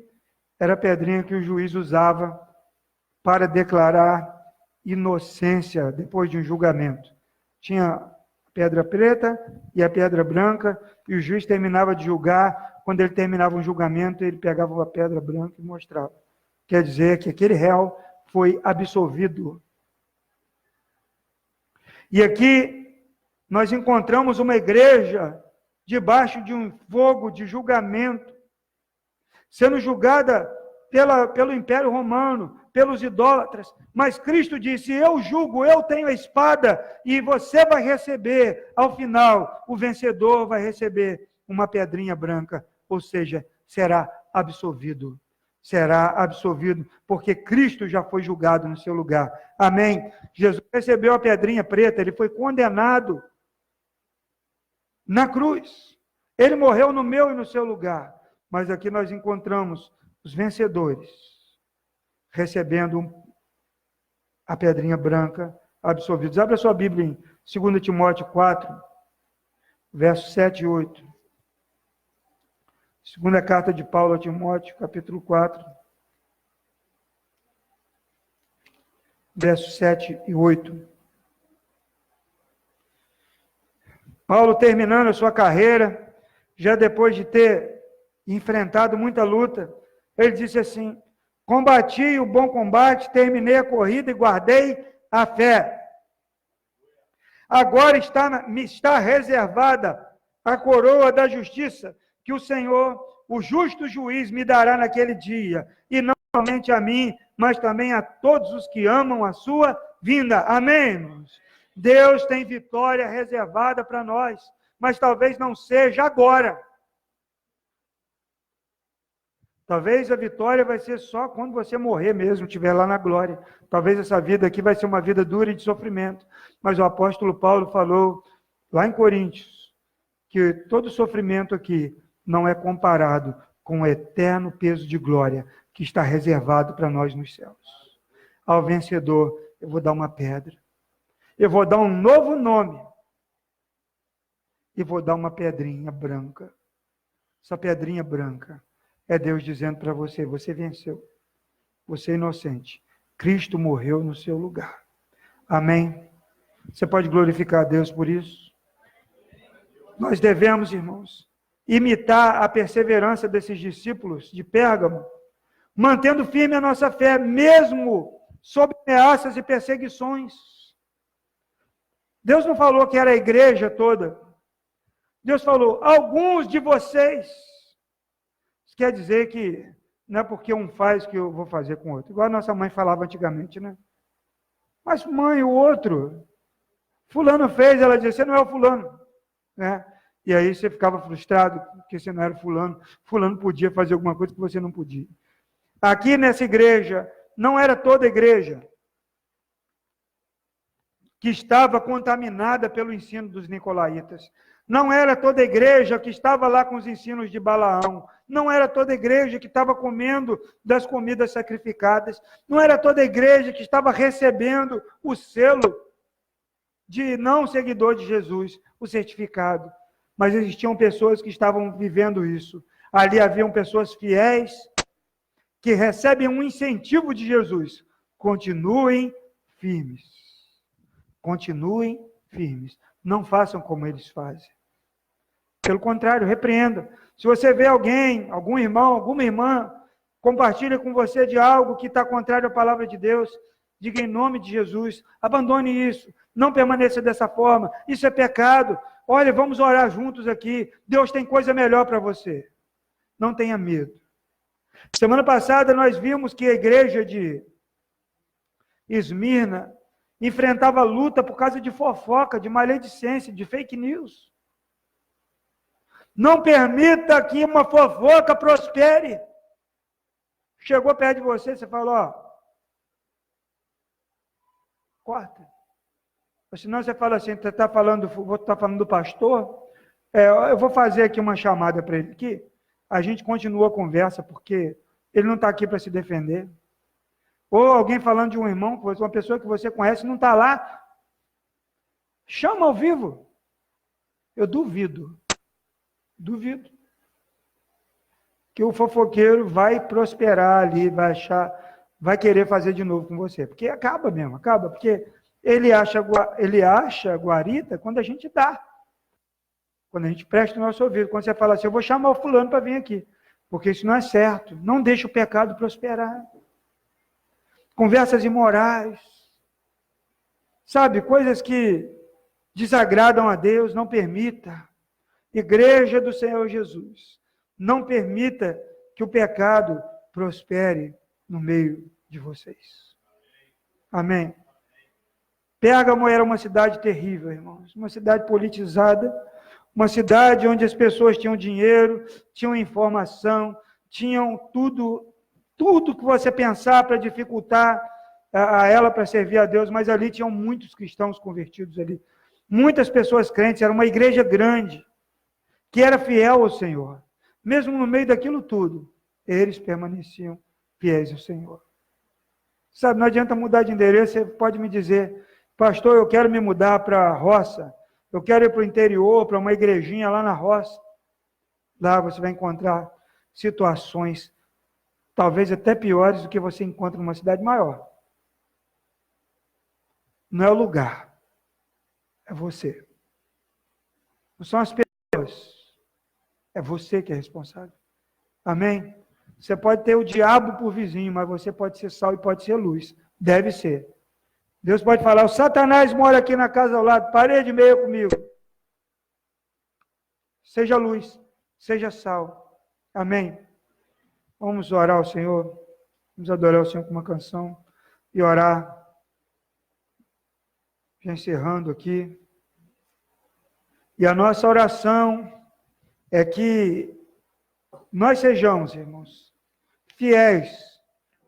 S1: era a pedrinha que o juiz usava para declarar inocência depois de um julgamento. Tinha a pedra preta e a pedra branca, e o juiz terminava de julgar. Quando ele terminava um julgamento, ele pegava a pedra branca e mostrava. Quer dizer que aquele réu foi absolvido. E aqui nós encontramos uma igreja debaixo de um fogo de julgamento, sendo julgada pelo Império Romano, pelos idólatras, mas Cristo disse, eu julgo, eu tenho a espada, e você vai receber, ao final, o vencedor vai receber uma pedrinha branca, ou seja, será absolvido, porque Cristo já foi julgado no seu lugar, amém? Jesus recebeu a pedrinha preta, ele foi condenado na cruz, ele morreu no meu e no seu lugar, mas aqui nós encontramos os vencedores, recebendo a pedrinha branca, absolvidos. Abra sua Bíblia em 2 Timóteo 4, versos 7 e 8. Segunda carta de Paulo a Timóteo, capítulo 4, versos 7 e 8. Paulo terminando a sua carreira, já depois de ter enfrentado muita luta, ele disse assim, combati o bom combate, terminei a corrida e guardei a fé. Agora me está reservada a coroa da justiça, que o Senhor, o justo juiz, me dará naquele dia, e não somente a mim, mas também a todos os que amam a sua vinda. Amém, irmãos? Deus tem vitória reservada para nós, mas talvez não seja agora. Talvez a vitória vai ser só quando você morrer mesmo, estiver lá na glória. Talvez essa vida aqui vai ser uma vida dura e de sofrimento. Mas o apóstolo Paulo falou, lá em Coríntios, que todo sofrimento aqui não é comparado com o eterno peso de glória que está reservado para nós nos céus. Ao vencedor, eu vou dar uma pedra. Eu vou dar um novo nome. E vou dar uma pedrinha branca. Essa pedrinha branca é Deus dizendo para você, você venceu. Você é inocente. Cristo morreu no seu lugar. Amém? Você pode glorificar a Deus por isso? Nós devemos, irmãos, imitar a perseverança desses discípulos de Pérgamo, mantendo firme a nossa fé, mesmo sob ameaças e perseguições. Deus não falou que era a igreja toda. Deus falou, alguns de vocês. Isso quer dizer que não é porque um faz que eu vou fazer com o outro. Igual a nossa mãe falava antigamente, né? Mas mãe, o outro, fulano fez, ela dizia, você não é o fulano. Né? E aí você ficava frustrado, porque você não era fulano. Fulano podia fazer alguma coisa que você não podia. Aqui nessa igreja, não era toda a igreja que estava contaminada pelo ensino dos nicolaítas. Não era toda a igreja que estava lá com os ensinos de Balaão. Não era toda a igreja que estava comendo das comidas sacrificadas. Não era toda a igreja que estava recebendo o selo de não seguidor de Jesus, o certificado. Mas existiam pessoas que estavam vivendo isso. Ali haviam pessoas fiéis que recebem um incentivo de Jesus. Continuem firmes. Continuem firmes. Não façam como eles fazem. Pelo contrário, repreenda. Se você vê alguém, algum irmão, alguma irmã, compartilha com você de algo que está contrário à palavra de Deus, diga em nome de Jesus, abandone isso, não permaneça dessa forma, isso é pecado. Olha, vamos orar juntos aqui, Deus tem coisa melhor para você. Não tenha medo. Semana passada nós vimos que a igreja de Esmirna enfrentava luta por causa de fofoca, de maledicência, de fake news. Não permita que uma fofoca prospere. Chegou perto de você, você falou, ó, corta. Ou senão você fala assim, você está falando do pastor, eu vou fazer aqui uma chamada para ele aqui, a gente continua a conversa, porque ele não está aqui para se defender. Ou alguém falando de um irmão, uma pessoa que você conhece, não está lá, chama ao vivo. Eu duvido que o fofoqueiro vai prosperar ali, vai querer fazer de novo com você, porque acaba, porque ele acha guarita quando a gente dá, quando a gente presta o nosso ouvido, quando você fala assim, eu vou chamar o fulano para vir aqui, porque isso não é certo, não deixa o pecado prosperar. Conversas imorais, sabe, coisas que desagradam a Deus, não permita. Igreja do Senhor Jesus, não permita que o pecado prospere no meio de vocês. Amém. Pérgamo era uma cidade terrível, irmãos, uma cidade politizada, uma cidade onde as pessoas tinham dinheiro, tinham informação, tinham tudo que você pensar para dificultar a ela para servir a Deus, mas ali tinham muitos cristãos convertidos ali, muitas pessoas crentes, era uma igreja grande, que era fiel ao Senhor. Mesmo no meio daquilo tudo, eles permaneciam fiéis ao Senhor. Sabe, não adianta mudar de endereço, você pode me dizer, pastor, eu quero me mudar para a roça, eu quero ir para o interior, para uma igrejinha lá na roça. Lá você vai encontrar situações, talvez até piores do que você encontra numa cidade maior. Não é o lugar, é você. Não são as pessoas. É você que é responsável. Amém? Você pode ter o diabo por vizinho, mas você pode ser sal e pode ser luz. Deve ser. Deus pode falar, o Satanás mora aqui na casa ao lado, parede e meia comigo. Seja luz, seja sal. Amém? Vamos orar ao Senhor. Vamos adorar o Senhor com uma canção e orar. Já encerrando aqui. E a nossa oração é que nós sejamos, irmãos, fiéis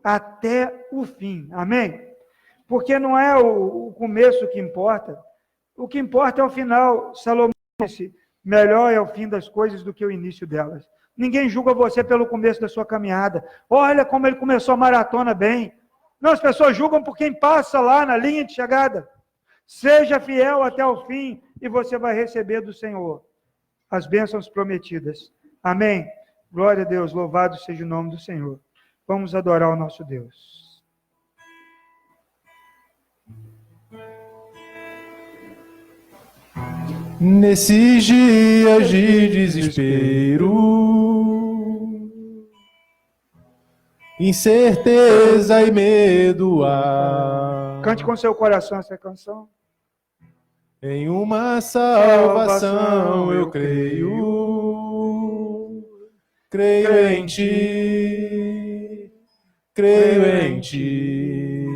S1: até o fim. Amém? Porque não é o começo que importa. O que importa é o final. Salomão disse, melhor é o fim das coisas do que o início delas. Ninguém julga você pelo começo da sua caminhada. Olha como ele começou a maratona bem. Não, as pessoas julgam por quem passa lá na linha de chegada. Seja fiel até o fim e você vai receber do Senhor as bênçãos prometidas. Amém? Glória a Deus, louvado seja o nome do Senhor. Vamos adorar o nosso Deus.
S2: Nesses dias de desespero, incerteza e medo há.
S1: Cante com seu coração essa canção.
S2: Em uma salvação eu creio, creio em ti, creio em ti.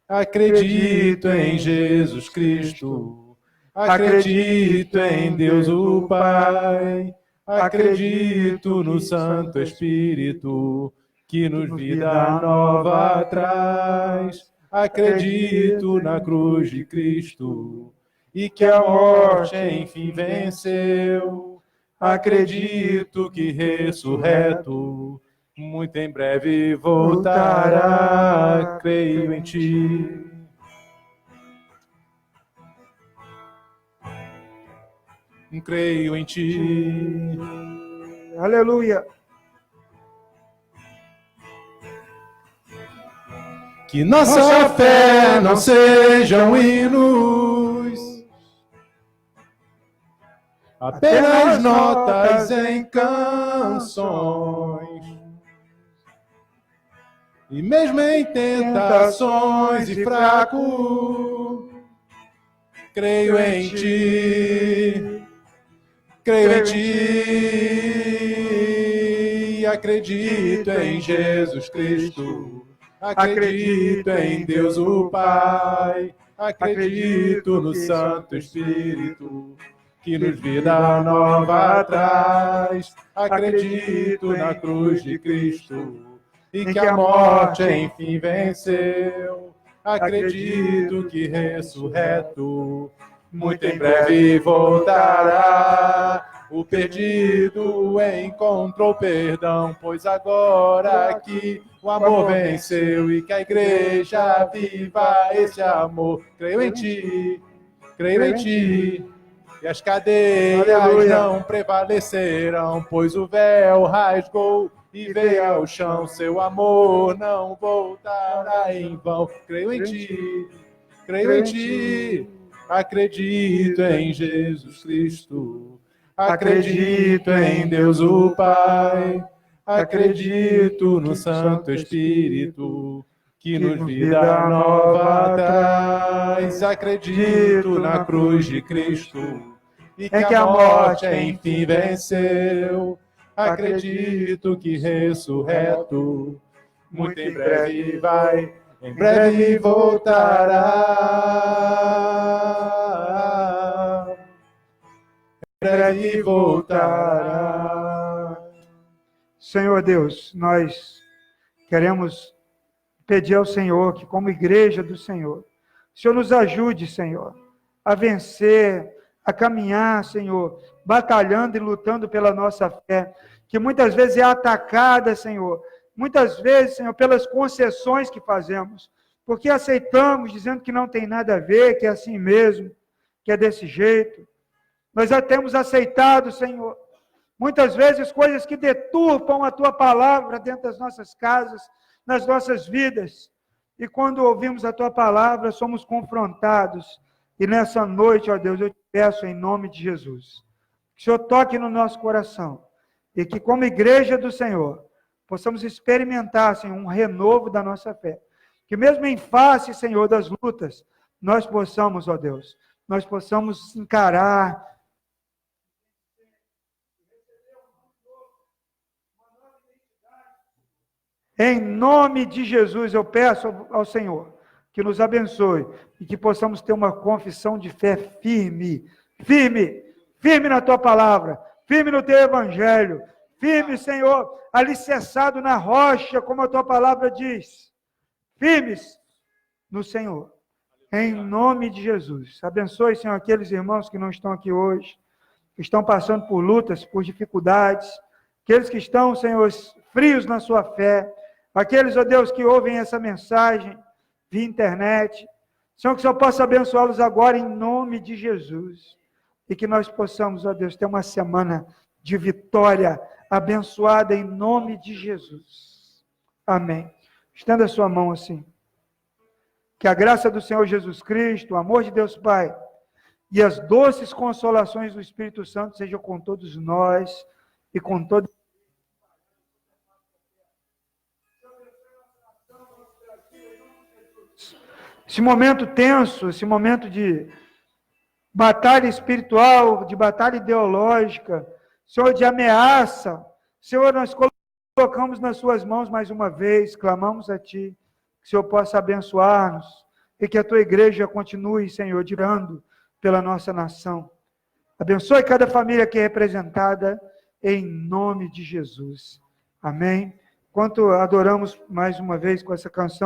S2: Acredito em Jesus Cristo, acredito em Deus o Pai, acredito no Santo Espírito, que nos vida nova traz. Acredito na cruz de Cristo e que a morte enfim venceu. Acredito que ressurreto muito em breve voltará. Creio em ti. Creio em ti.
S1: Aleluia.
S2: Que nossa fé não sejam hinos, apenas notas em canções. E mesmo em tentações e fraco, creio em ti, acredito em Jesus Cristo, acredito em Deus o Pai, acredito no Santo Espírito, que nos vida nova traz, acredito na cruz de Cristo, e que a morte enfim venceu. Acredito que ressurreto, muito em breve voltará. O perdido encontrou perdão, pois agora que o amor venceu e que a igreja viva esse amor. Creio em ti, e as cadeias não prevalecerão, pois o véu rasgou e veio ao chão, seu amor não voltará em vão. Creio em ti, acredito em Jesus Cristo, acredito em Deus o Pai, acredito no Santo Espírito, que nos vida nova traz, acredito na cruz de Cristo, e que a morte enfim venceu. Acredito que ressurreto, muito em breve voltará. Em breve voltará.
S1: Senhor Deus, nós queremos pedir ao Senhor que, como igreja do Senhor, o Senhor nos ajude, Senhor, a vencer, a caminhar, Senhor, batalhando e lutando pela nossa fé, que muitas vezes é atacada, Senhor, muitas vezes, Senhor, pelas concessões que fazemos, porque aceitamos dizendo que não tem nada a ver, que é assim mesmo, que é desse jeito. Nós já temos aceitado, Senhor, muitas vezes coisas que deturpam a Tua palavra dentro das nossas casas, nas nossas vidas, e quando ouvimos a Tua palavra, somos confrontados, e nessa noite, ó Deus, eu te peço em nome de Jesus, que o Senhor toque no nosso coração, e que como igreja do Senhor, possamos experimentar, Senhor, um renovo da nossa fé, que mesmo em face, Senhor, das lutas, nós possamos, ó Deus, nós possamos encarar, em nome de Jesus, eu peço ao Senhor que nos abençoe e que possamos ter uma confissão de fé firme na Tua palavra, firme no Teu Evangelho, firme, Senhor, alicerçado na rocha, como a Tua palavra diz, firmes no Senhor, em nome de Jesus. Abençoe, Senhor, aqueles irmãos que não estão aqui hoje, que estão passando por lutas, por dificuldades, aqueles que estão, Senhor, frios na sua fé, aqueles, ó Deus, que ouvem essa mensagem via internet, Senhor, que o Senhor possa abençoá-los agora em nome de Jesus, e que nós possamos, ó Deus, ter uma semana de vitória abençoada em nome de Jesus. Amém. Estenda a sua mão assim. Que a graça do Senhor Jesus Cristo, o amor de Deus Pai e as doces consolações do Espírito Santo sejam com todos nós e com toda esse momento tenso, esse momento de batalha espiritual, de batalha ideológica, Senhor, de ameaça. Senhor, nós colocamos nas suas mãos mais uma vez, clamamos a Ti, que o Senhor possa abençoar-nos e que a Tua igreja continue, Senhor, girando pela nossa nação. Abençoe cada família aqui representada, em nome de Jesus. Amém. Enquanto adoramos mais uma vez com essa canção,